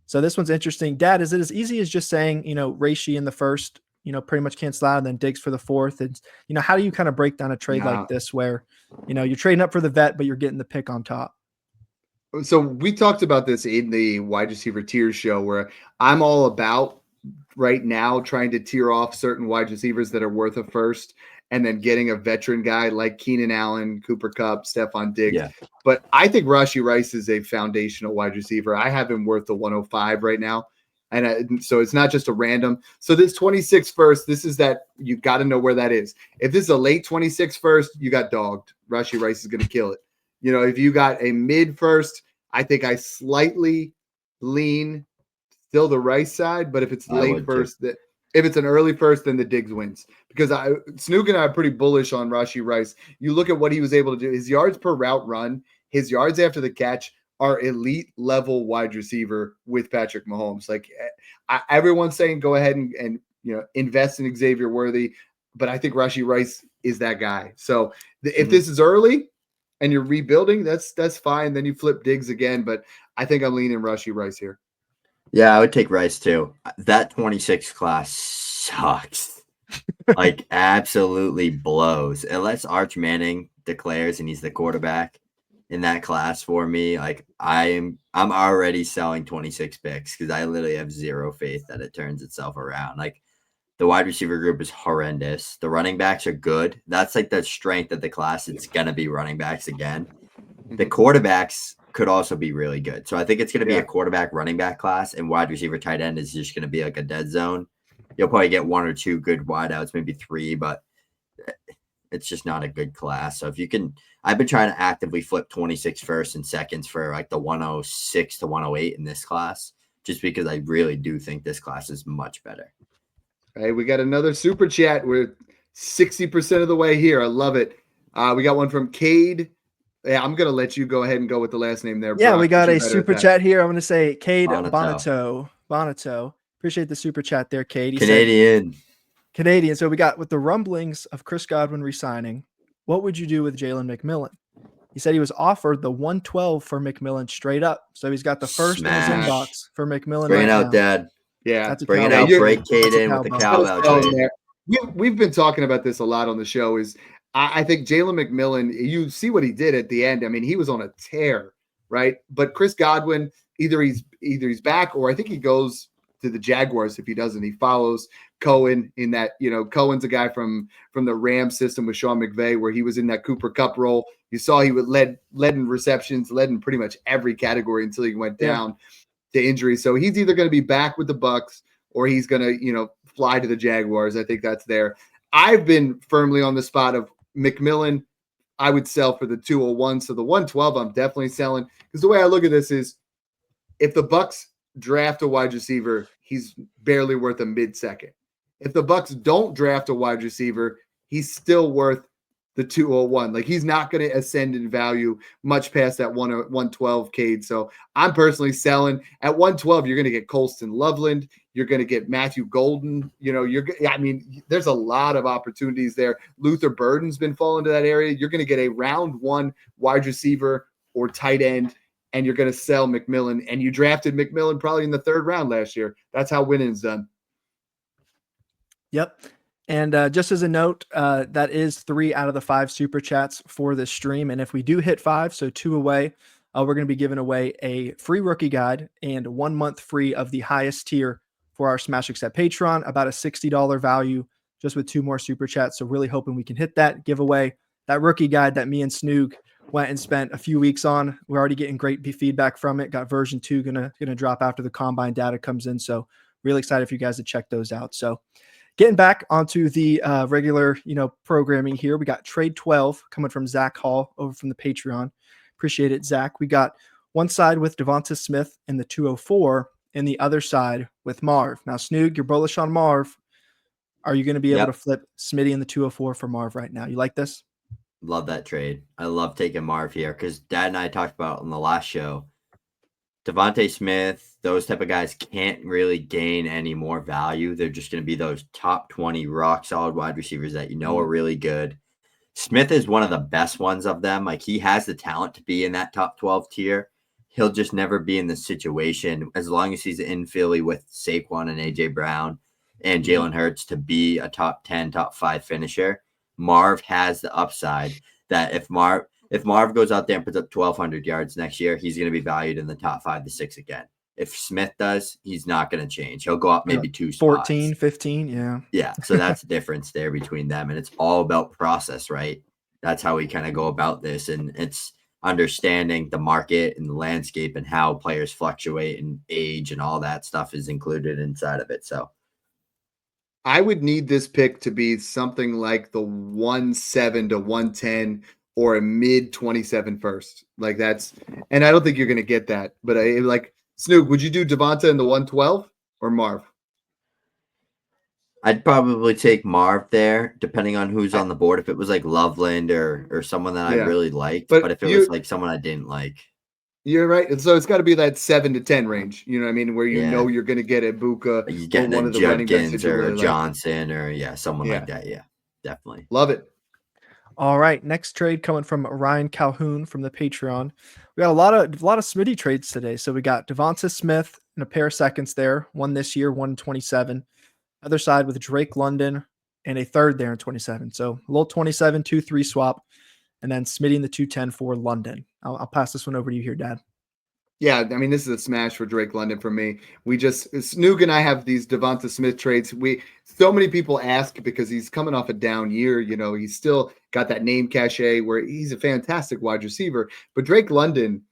So this one's interesting. Dad, is it as easy as just saying, Raishi in the first, pretty much cancel out and then Diggs for the 4th? And, how do you kind of break down a trade like this where, you're trading up for the vet, but you're getting the pick on top? So we talked about this in the wide receiver tiers show where I'm all about right now trying to tier off certain wide receivers that are worth a first and then getting a veteran guy like Keenan Allen, Cooper Kupp, Stephon Diggs. Yeah. But I think Rashee Rice is a foundational wide receiver. I have him worth the 105 right now. And so it's not just a random. So this 26 first, this is that you got to know where that is. If this is a late 26 first, you got dogged. Rashee Rice is going to kill it. If you got a mid first, I think I slightly lean still the Rice side. But if it's late first, if it's an early first, then the Diggs wins. Because Snoog and I are pretty bullish on Rashee Rice. You look at what he was able to do. His yards per route run, his yards after the catch, are elite level wide receiver with Patrick Mahomes. Like everyone's saying, go ahead and invest in Xavier Worthy, but I think Rashee Rice is that guy. So if this is early and you're rebuilding, that's fine. Then you flip Diggs again, but I think I'm leaning Rashee Rice here. Yeah, I would take Rice too. That 26 class sucks. Like absolutely blows. Unless Arch Manning declares and he's the quarterback in that class for me, like I'm already selling 26 picks because I literally have zero faith that it turns itself around. Like the wide receiver group is horrendous. The running backs are good. That's like the strength of the class. It's gonna be running backs again. The quarterbacks could also be really good. So I think it's gonna be a quarterback running back class, and wide receiver tight end is just gonna be like a dead zone. You'll probably get one or two good wideouts, maybe three, but it's just not a good class. So if you can, I've been trying to actively flip 26 first and seconds for like the 106 to 108 in this class, just because I really do think this class is much better. Hey, we got another super chat. We're 60% of the way here. I love it. We got one from Cade. Yeah, I'm going to let you go ahead and go with the last name there. Yeah, Brock, we got a super chat here. I'm going to say Cade Bonato. Bonato. Appreciate the super chat there, Cade. Canadian. So we got with the rumblings of Chris Godwin resigning, what would you do with Jalen McMillan? He said he was offered the 112 for McMillan straight up. So he's got the first in his inbox for McMillan. Bring it out, Dad. Yeah. Bring it out. Break Cade in with the cowbell trade. We've been talking about this a lot on the show. I think Jalen McMillan, you see what he did at the end. I mean, he was on a tear, right? But Chris Godwin, either he's back, or I think he goes to the Jaguars. If he doesn't, he follows Cohen in that, Cohen's a guy from the Rams system with Sean McVay, where he was in that Cooper Kupp role. You saw he would led in receptions, led in pretty much every category until he went down to injury. So he's either going to be back with the Bucs or he's going to, fly to the Jaguars. I think that's there. I've been firmly on the spot of McMillan. I would sell for the 201. So the 112, I'm definitely selling, because the way I look at this is, if the Bucs draft a wide receiver, he's barely worth a mid-second. If the Bucs don't draft a wide receiver, he's still worth the 201. Like, he's not going to ascend in value much past that 112 Cade. So I'm personally selling at 112. You're going to get Colston Loveland. You're going to get Matthew Golden. There's a lot of opportunities there. Luther Burden's been falling to that area. You're going to get a round one wide receiver or tight end, and you're going to sell McMillan. And you drafted McMillan probably in the third round last year. That's how winning's done. Yep. And just as a note, that is 3 out of the 5 super chats for this stream. And if we do hit 5, so 2 away, we're going to be giving away a free rookie guide and 1 month free of the highest tier for our Smash Accept Patreon, about a $60 value, just with 2 more super chats. So really hoping we can hit that giveaway. That rookie guide that me and Snoog went and spent a few weeks on. We're already getting great feedback from it. Got version 2 gonna drop after the combine data comes in. So really excited for you guys to check those out. So getting back onto the regular, programming here, we got trade 12 coming from Zach Hall over from the Patreon. Appreciate it, Zach. We got one side with Devonta Smith in the 204 and the other side with Marv. Now, Snoog, you're bullish on Marv. Are you going to be able to flip Smitty in the 204 for Marv right now? You like this? Love that trade. I love taking Marv here because Dad and I talked about on the last show. Devonta Smith, those type of guys can't really gain any more value. They're just going to be those top 20 rock solid wide receivers that are really good. Smith is one of the best ones of them. Like, he has the talent to be in that top 12 tier. He'll just never be in the situation as long as he's in Philly with Saquon and AJ Brown and Jalen Hurts to be a top 10, top 5 finisher. Marv has the upside that if Marv goes out there and puts up 1,200 yards next year, he's going to be valued in the top 5 to 6 again. If Smith does, he's not going to change. He'll go up maybe 2 14, spots. 15, yeah. Yeah, so that's the difference there between them, and it's all about process, right? That's how we kind of go about this, and it's understanding the market and the landscape and how players fluctuate and age and all that stuff is included inside of it. So I would need this pick to be something like the 1-7 to 110 or a mid 27 first. Like that's, and I don't think you're going to get that. But like Snoog, would you do Devonta in the 112 or Marv? I'd probably take Marv there, depending on who's on the board. If it was like Loveland or someone that I really liked, but if it was like someone I didn't like. You're right. So it's got to be that 7 to 10 range. You know what I mean? Where you know you're going to get a Buka or one of the running backs that or really Johnson or someone like that. Yeah, definitely. Love it. All right, next trade coming from Ryan Calhoun from the Patreon. We got a lot of Smitty trades today. So we got Devonta Smith and a pair of seconds there, one this year, 1 in 27. Other side with Drake London and a third there in 27. So a little 27, 2-3 swap, and then Smitty in the 210 for London. I'll pass this one over to you here, Dad. Yeah, I mean, this is a smash for Drake London for me. Snoog and I have these Devonta Smith trades. So many people ask because he's coming off a down year. You know, he's still got that name cachet where he's a fantastic wide receiver. But Drake London,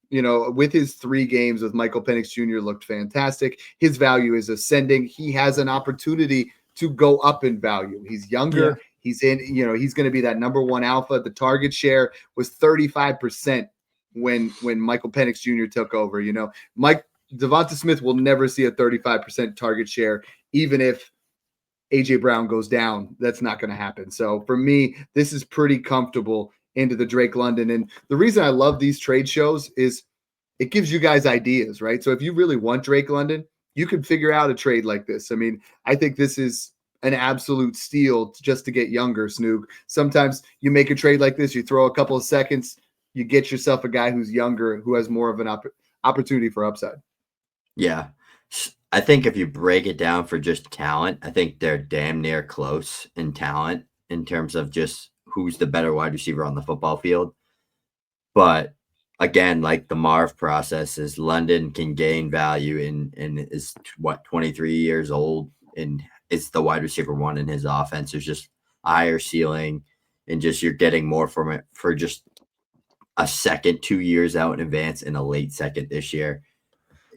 you know, with his 3 games with Michael Penix Jr. looked fantastic. His value is ascending. He has an opportunity to go up in value. He's younger. Yeah. He's he's going to be that number 1 alpha. The target share was 35% when Michael Penix Jr. took over. You know, Devonta Smith will never see a 35% target share, even if AJ Brown goes down. That's not going to happen. So for me, this is pretty comfortable into the Drake London. And the reason I love these trade shows is it gives you guys ideas, right? So if you really want Drake London, you can figure out a trade like this. I mean, I think this is an absolute steal just to get younger, Snoog. Sometimes you make a trade like this, you throw a couple of seconds, you get yourself a guy who's younger, who has more of an opportunity for upside. Yeah. I think if you break it down for just talent, I think they're damn near close in talent in terms of just who's the better wide receiver on the football field. But again, like the Marv process is London can gain value and is 23 years old and is the wide receiver 1 in his offense. There's just a higher ceiling and just you're getting more from it for just a second, 2 years out in advance and a late second this year.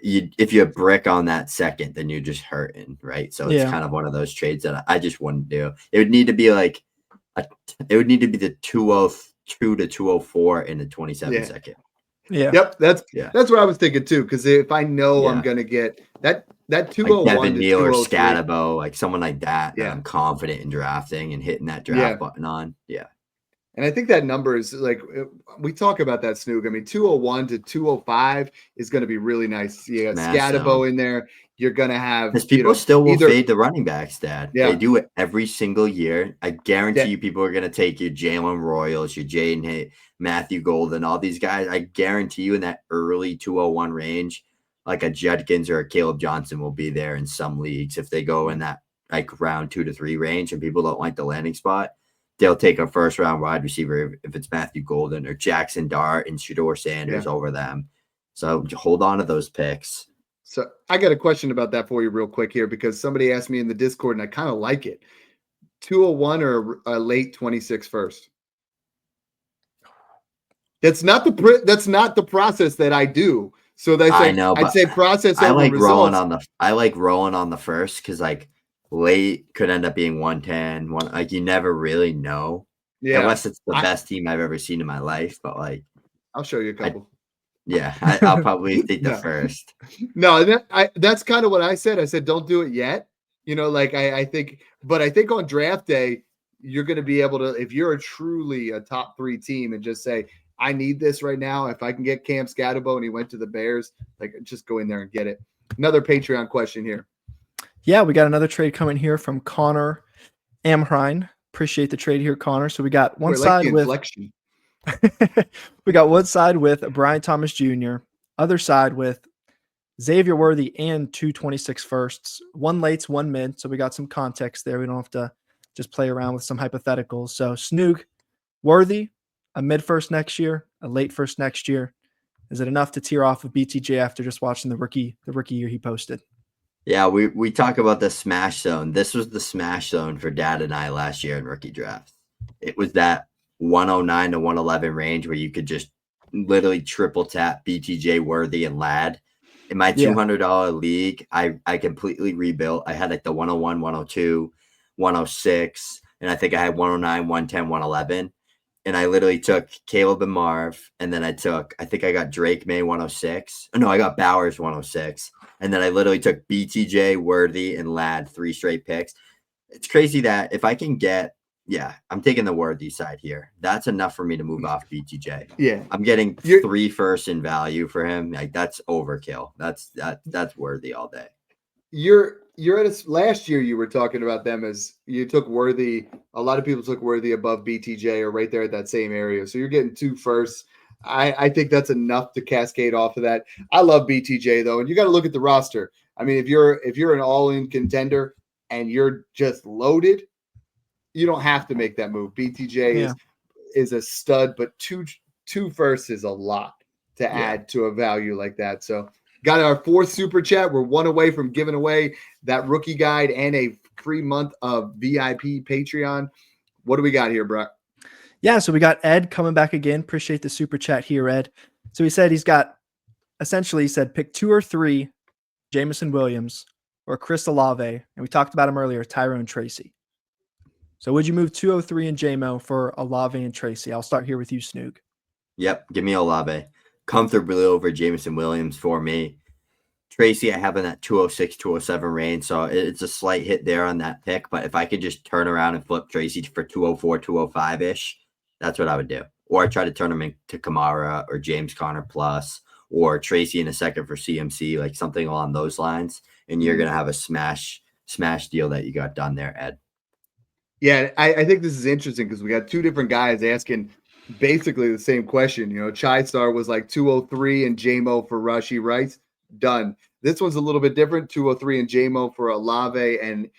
If you brick on that second, then you're just hurting, right? So it's kind of one of those trades that I just wouldn't do. It would need to be like it would need to be the 202 to 204 in the 27 second. Yeah. Yep. That's what I was thinking too. Because if I know I'm gonna get that 201 like Devin to Neal or 203, Scatabo, like someone like that, that I'm confident in drafting and hitting that draft button on. Yeah. And I think that number is like, we talk about that, Snoog. I mean, 201 to 205 is going to be really nice. You got Scatabo in there. You're going to have. Because people still will fade the running backs, Dad. Yeah. They do it every single year. I guarantee you people are going to take your Jalen Royals, your Jaden Matthew Golden, all these guys. I guarantee you in that early 201 range, like a Judkins or a Caleb Johnson will be there in some leagues. If they go in that like round 2 to 3 range and people don't like the landing spot, they'll take a first-round wide receiver if it's Matthew Golden or Jackson Dart and Shedeur Sanders over them. So hold on to those picks. So I got a question about that for you real quick here because somebody asked me in the Discord, and I kind of like it. 201 or a late 26 first? That's not the process that I do. So that's I know, I'd say process over I like results. rolling on the first because like late could end up being 110. Like you never really know, unless it's the best team I've ever seen in my life. But like, I'll show you a couple. I'll probably take the first. No, that's kind of what I said. I said don't do it yet. You know, like I think on draft day you're going to be able to, if you're truly a top 3 team, and just say I need this right now. If I can get Cam Scatabo and he went to the Bears, like just go in there and get it. Another Patreon question here. Yeah, we got another trade coming here from Connor Amhrine. Appreciate the trade here, Connor. So we got one side with we got one side with Brian Thomas Jr., other side with Xavier Worthy and 226 firsts, 1 lates, 1 mid. So we got some context there. We don't have to just play around with some hypotheticals. So Snoog, Worthy, a mid first next year, a late first next year, Is it enough to tear off of BTJ after just watching the rookie year he posted? Yeah, we talk about the smash zone. This was the smash zone for Dad and I last year in rookie drafts. It was that 109 to 111 range where you could just literally triple tap BTJ, Worthy, and Ladd. In my $200 league, I completely rebuilt. I had like the 101, 102, 106, and I think I had 109, 110, 111. And I literally took Caleb and Marv, and then I think I got Drake May 106. Oh, no, I got Bowers 106. And then I literally took BTJ, Worthy, and Ladd 3 straight picks. It's crazy that if I can get, I'm taking the Worthy side here. That's enough for me to move off BTJ. Yeah. I'm getting 3 firsts in value for him. Like that's overkill. That's Worthy all day. You're at last year you were talking about them as you took Worthy. A lot of people took Worthy above BTJ or right there at that same area. So you're getting 2 firsts. I think that's enough to cascade off of that. I love BTJ though, and you got to look at the roster. I mean, if you're an all-in contender and you're just loaded, you don't have to make that move. BTJ is a stud, but two firsts is a lot to add to a value like that. So got our 4th super chat. We're 1 away from giving away that rookie guide and a free month of VIP Patreon. What do we got here, Brock? Yeah, so we got Ed coming back again. Appreciate the super chat here, Ed. So he said he said pick 2 or 3 Jameson Williams or Chris Olave. And we talked about him earlier, Tyrone Tracy. So would you move 203 and JMO for Olave and Tracy? I'll start here with you, Snoog. Yep, give me Olave. Comfortably over Jameson Williams for me. Tracy, I have in that 206, 207 range, so it's a slight hit there on that pick. But if I could just turn around and flip Tracy for 204, 205-ish, that's what I would do. Or I try to turn him into Kamara or James Conner plus, or Tracy in a second for CMC, like something along those lines. And you're going to have a smash deal that you got done there, Ed. Yeah, I think this is interesting because we got 2 different guys asking basically the same question. You know, Chai Star was like 203 and JMO for Rashi Rice. Done. This one's a little bit different. 203 and JMO for Olave and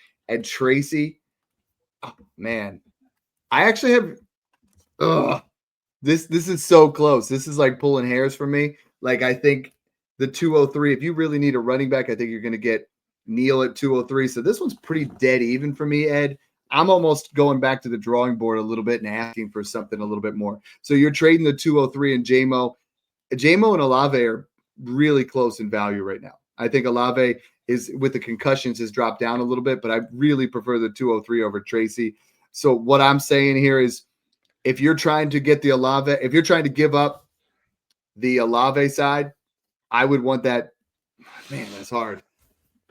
Tracy. Oh, man. I actually have this is so close. This is like pulling hairs for me. Like I think the 203, if you really need a running back, I think you're going to get Neal at 203. So this one's pretty dead even for me, Ed. I'm almost going back to the drawing board a little bit and asking for something a little bit more. So you're trading the 203 and JMO. JMO and Olave are really close in value right now. I think Olave is with the concussions has dropped down a little bit, but I really prefer the 203 over Tracy. So what I'm saying here is if you're trying to get the Olave, if you're trying to give up the Olave side, I would want that. Man, that's hard.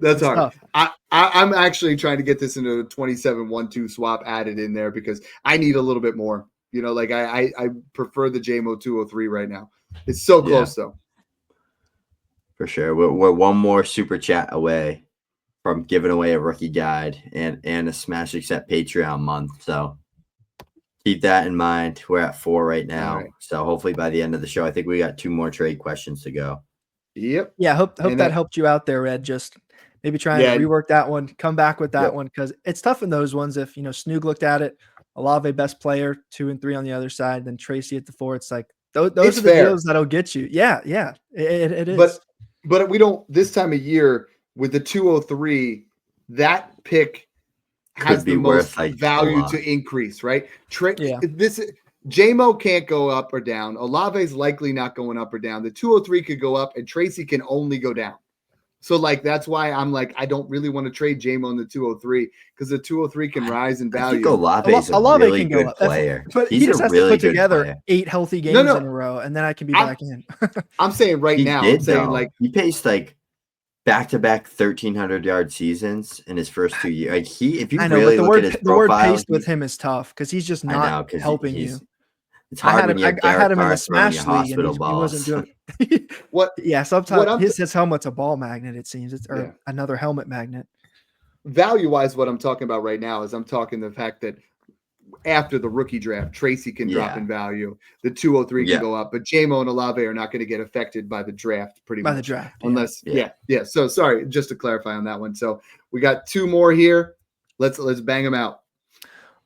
That's hard. I'm actually trying to get this into a 27-1-2 swap added in there because I need a little bit more. You know, like I prefer the JMO 203 right now. It's so close though. For sure. We're 1 more super chat away from giving away a rookie guide and a Smash Accept Patreon month. So keep that in mind. We're at 4 right now. Right. So hopefully by the end of the show, I think we got 2 more trade questions to go. Yep. Yeah. Hope that helped you out there, Ed. Just maybe try and rework that one, come back with that one. Cause it's tough in those ones. If, you know, Snoog looked at it, Olave best player, 2 and 3 on the other side, then Tracy at the 4. It's like, those are the deals that'll get you. Yeah. Yeah. It is. But we don't, this time of year with the 203, that pick has the most value to increase, right? JMO can't go up or down. Olave's likely not going up or down. The 203 could go up and Tracy can only go down. So like, that's why I'm like, I don't really want to trade JMO in the 203 because the 203 can rise in value. I think Olave's a really good player. But he just has to put together 8 healthy games in a row, and then I can be back in. I'm saying right now, I'm saying like he paced like back-to-back 1,300-yard seasons in his first 2 years. Like if you really look at his profile, the word paced with him is tough because he's just not helping you. It's hard when you have I had him in the Smash League, and he wasn't doing what. Yeah, sometimes his helmet's a ball magnet. It seems or another helmet magnet. Value-wise, what I'm talking about right now is I'm talking the fact that after the rookie draft, Tracy can drop in value. The 203 can go up, but JMO and Olave are not going to get affected by the draft pretty much. By the draft. Unless, So sorry, just to clarify on that one. So we got 2 more here. Let's bang them out.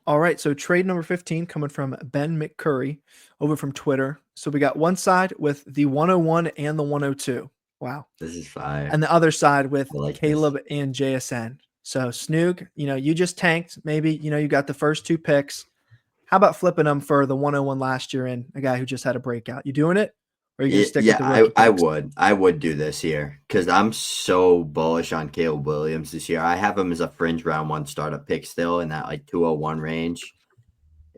All right, so trade number 15 coming from Ben McCurry over from Twitter. So we got one side with the 101 and the 102. Wow. This is fire. And the other side with I like Caleb and JSN. So Snoog, you just tanked. Maybe, you got the first 2 picks. How about flipping them for the 101 last year and a guy who just had a breakout? You doing it? Or are you going to stick with the rookie picks? I would do this here because I'm so bullish on Caleb Williams this year. I have him as a fringe round 1 startup pick still in that like 201 range.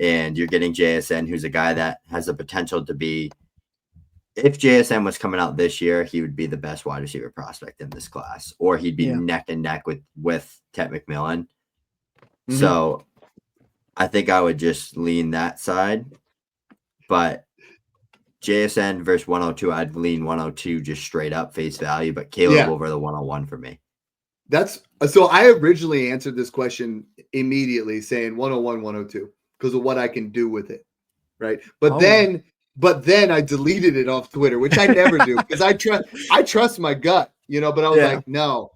And you're getting JSN, who's a guy that has the potential to be, if JSN was coming out this year, he would be the best wide receiver prospect in this class, or he'd be neck and neck with Ted McMillan. Mm-hmm. So I think I would just lean that side. But JSN versus 102, I'd lean 102 just straight up face value, but Caleb over the 101 for me. That's so I originally answered this question immediately saying 101, 102 because of what I can do with it. Right. But then I deleted it off Twitter, which I never do because I trust my gut, but I was like, no,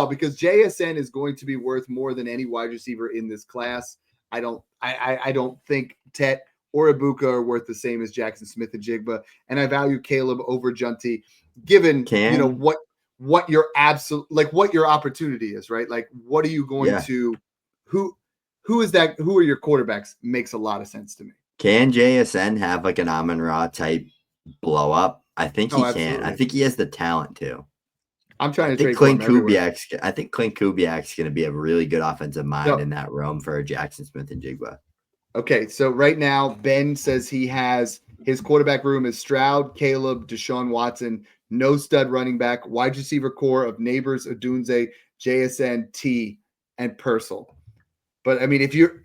because JSN is going to be worth more than any wide receiver in this class. I don't think Tet or Ibuka are worth the same as Jackson Smith and Jigba. And I value Caleb over Junty, given what your what your opportunity is, right? Like, what are you going to who is that? Who are your quarterbacks? Makes a lot of sense to me. Can JSN have like an Amon-Ra type blow up? I think he can. I think he has the talent to. I'm trying to trade Clint Kubiak's. I think Clint Kubiak's going to be a really good offensive mind in that room for Jackson Smith and Jigba. Okay, so right now Ben says he has his quarterback room is Stroud, Caleb, Deshaun Watson, no stud running back, wide receiver core of Nabers, Odunze, JSN, T, and Purcell. But I mean, if you're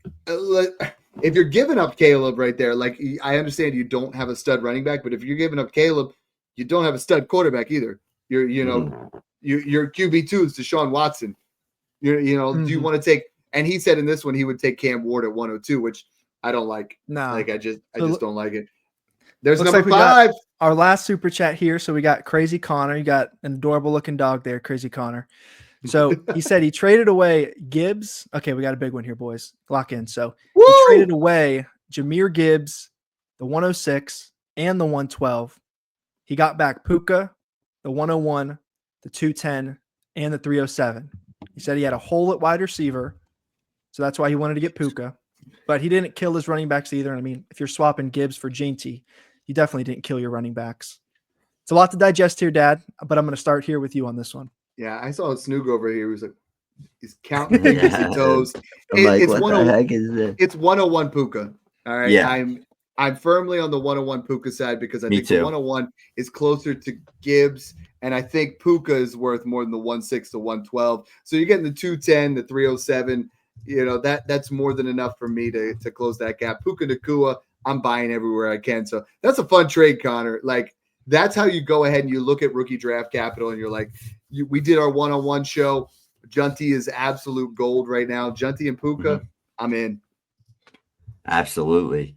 giving up Caleb right there, like I understand you don't have a stud running back, but if you're giving up Caleb, you don't have a stud quarterback either. Your QB2 is Deshaun Watson. Do you want to take? And he said in this one he would take Cam Ward at 102, which I don't like. No, like I just don't like it. There's Looks number like 5. Our last super chat here. So we got Crazy Connor. You got an adorable looking dog there, Crazy Connor. So he said he traded away Gibbs. Okay, we got a big one here, boys. Lock in. So he traded away Jahmyr Gibbs, the 106 and the 112. He got back Puka, the 101, the 210, and the 307. He said he had a hole at wide receiver, so that's why he wanted to get Puka. But he didn't kill his running backs either. And I mean, if you're swapping Gibbs for Jinty, you definitely didn't kill your running backs. It's a lot to digest here, Dad, but I'm going to start here with you on this one. Yeah, I saw Snoog over here. He was like, he's counting fingers and toes. What the heck is this? It's 101 Puka. All right. Yeah. I'm firmly on the 101 Puka side because I think the 101 is closer to Gibbs, and I think Puka is worth more than the 106 to 112. So you're getting the 210, the 307. That's more than enough for me to close that gap. Puka Nacua, I'm buying everywhere I can. So that's a fun trade, Connor. Like, that's how you go ahead and you look at rookie draft capital and you're like, we did our one-on-one show. Junty is absolute gold right now. Junty and Puka, I'm in. Absolutely.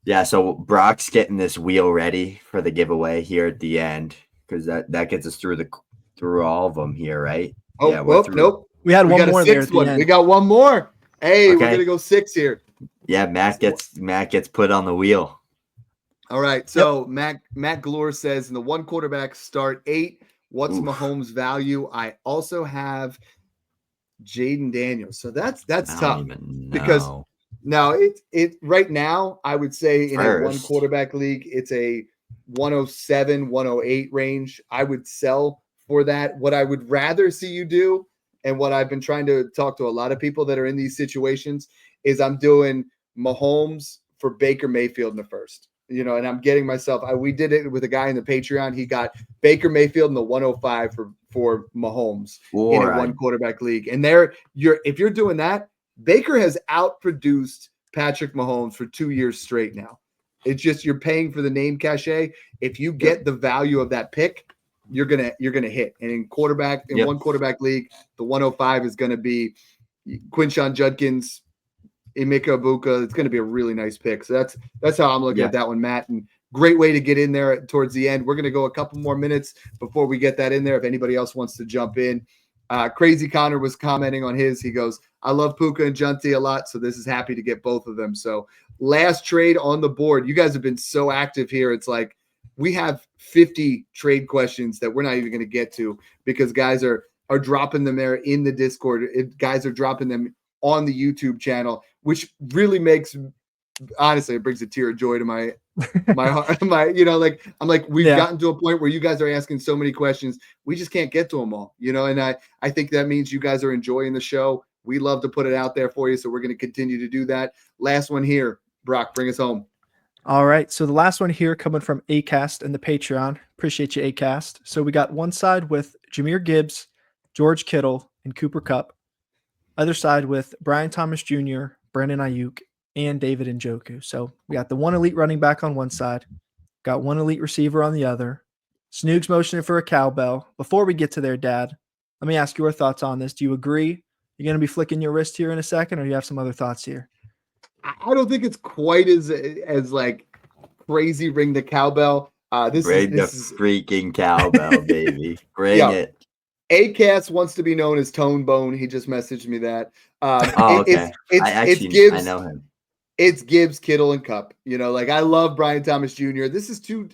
Yeah, so Brock's getting this wheel ready for the giveaway here at the end because that gets us through all of them here, right? Oh, yeah, nope. We had one more there at the end. We got one more. Hey, we're gonna go 6 here. Yeah, Matt gets put on the wheel. All right. So Matt Glore says in the 1 quarterback start 8. What's Mahomes' value? I also have Jaden Daniels. So that's tough because now it right now I would say in a 1 quarterback league it's a 107, 108 range. I would sell for that. What I would rather see you do, and what I've been trying to talk to a lot of people that are in these situations, is I'm doing Mahomes for Baker Mayfield in the first. And I'm getting myself. We did it with a guy in the Patreon. He got Baker Mayfield in the 105 for Mahomes in a 1 quarterback league. And if you're doing that, Baker has outproduced Patrick Mahomes for 2 years straight now. It's just you're paying for the name cachet. If you get the value of that pick, you're gonna hit. And in 1 quarterback league, the 105 is gonna be Quinshon Judkins, Emeka Ibuka. It's going to be a really nice pick. So that's how I'm looking at that one, Matt. And great way to get in there towards the end. We're going to go a couple more minutes before we get that in there. If anybody else wants to jump in, Crazy Connor was commenting on his. He goes, I love Puka and Junti a lot, so this is happy to get both of them. So last trade on the board. You guys have been so active here. It's like we have 50 trade questions that we're not even going to get to because guys are dropping them there in the Discord. Guys are dropping them on the YouTube channel, which really makes, honestly, it brings a tear of joy to my heart. I'm like, we've gotten to a point where you guys are asking so many questions. We just can't get to them all, and I think that means you guys are enjoying the show. We love to put it out there for you. So we're going to continue to do that. Last one here, Brock, bring us home. All right. So the last one here coming from Acast and the Patreon. Appreciate you, Acast. So we got one side with Jahmyr Gibbs, George Kittle, and Cooper Kupp. Other side with Brian Thomas Jr., Brandon Ayuk, and David Njoku. So we got the one elite running back on one side, got one elite receiver on the other. Snoog's motioning for a cowbell. Before we get to their dad, let me ask your thoughts on this. Do you agree? You're going to be flicking your wrist here in a second, or do you have some other thoughts here? I don't think it's quite as like crazy. Ring the cowbell. This is freaking cowbell, baby. Bring it. Acast wants to be known as Tone Bone. He just messaged me that. Okay. It's Gibbs. I know him. It's Gibbs, Kittle, and Kupp. I love Brian Thomas Jr. This is two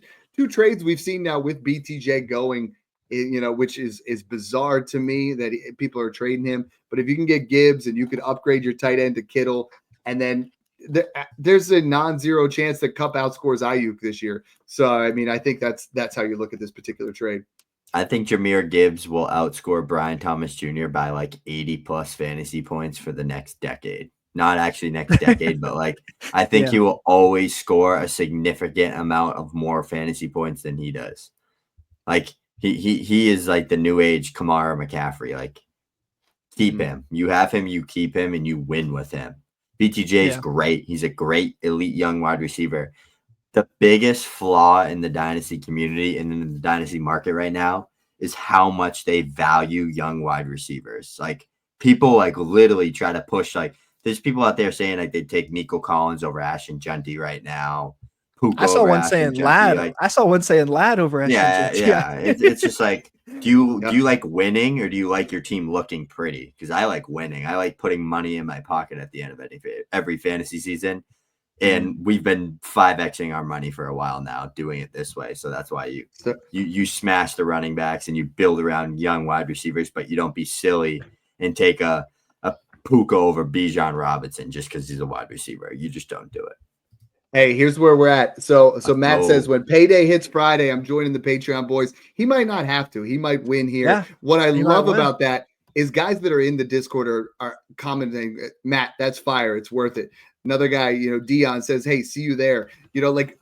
trades we've seen now with BTJ going. Which is bizarre to me that people are trading him. But if you can get Gibbs and you could upgrade your tight end to Kittle, and then there's a non-zero chance that Kupp outscores Ayuk this year. So, I think that's how you look at this particular trade. I think Jahmyr Gibbs will outscore Brian Thomas Jr. by like 80 plus fantasy points for the next decade. Not actually next decade, but like I think he will always score a significant amount of more fantasy points than he does. Like he is like the new age Kamara McCaffrey. Like keep him. You have him, you keep him, and you win with him. BTJ is great. He's a great elite young wide receiver. The biggest flaw in the Dynasty community and in the Dynasty market right now is how much they value young wide receivers. Like people like literally try to push, like there's people out there saying like they'd take Nico Collins over Ashton Junti right now. I saw one saying Lad. Like, I saw one saying Lad over Ashton Junti. Yeah. It's just like, do you like winning or do you like your team looking pretty? Because I like winning. I like putting money in my pocket at the end of every fantasy season. And we've been 5xing our money for a while now doing it this way. So that's why you smash the running backs and you build around young wide receivers, but you don't be silly and take a Puka over Bijan Robinson just because he's a wide receiver. You just don't do it. Hey, here's where we're at. So Matt says when payday hits Friday, I'm joining the Patreon boys. He might not have to. He might win here. Yeah, what I love about that is guys that are in the Discord are commenting, Matt, that's fire. It's worth it. Another guy, Dion says, hey, see you there. Like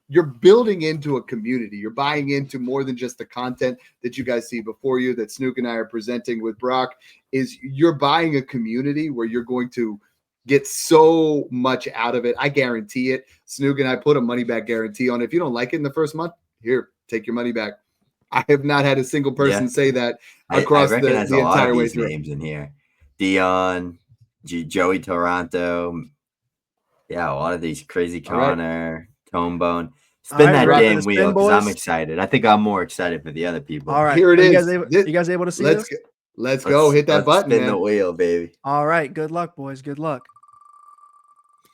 you're building into a community. You're buying into more than just the content that you guys see before you that Snoog and I are presenting with Brock. Is you're buying a community where you're going to get so much out of it. I guarantee it. Snoog and I put a money back guarantee on it. If you don't like it in the first month, here, take your money back. I have not had a single person say that across the entire way through. Names in here. Dion, Joey Toronto. Yeah, a lot of these crazy Connor, Tomebone. Spin that damn wheel because I'm excited. I think I'm more excited for the other people. All right. Here it is. You guys able to see this? Let's go. Hit that button, spin the wheel, baby. All right. Good luck, boys. Good luck.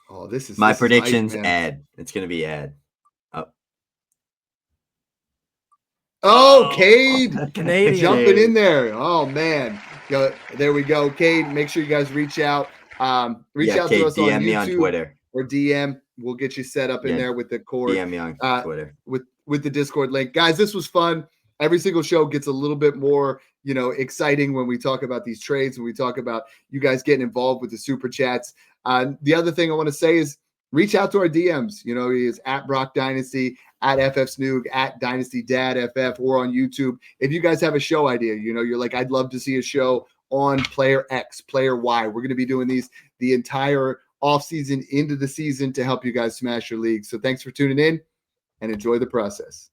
Oh, this is my predictions. Nice, Ed. It's gonna be Ed. Cade, Canadian jumping in there. Oh man, there we go, Cade. Make sure you guys reach out. Reach out Cade, to us DM on YouTube me on Twitter or DM. We'll get you set up in there with the cord. DM me on Twitter with the Discord link, guys. This was fun. Every single show gets a little bit more, exciting when we talk about these trades, when we talk about you guys getting involved with the super chats. The other thing I want to say is reach out to our DMs. He is at BrocDynasty, at FF Snoog, at DynastyDad FF, or on YouTube. If you guys have a show idea, you're like, I'd love to see a show on player X, player Y. We're going to be doing these the entire offseason into the season to help you guys smash your league. So thanks for tuning in and enjoy the process.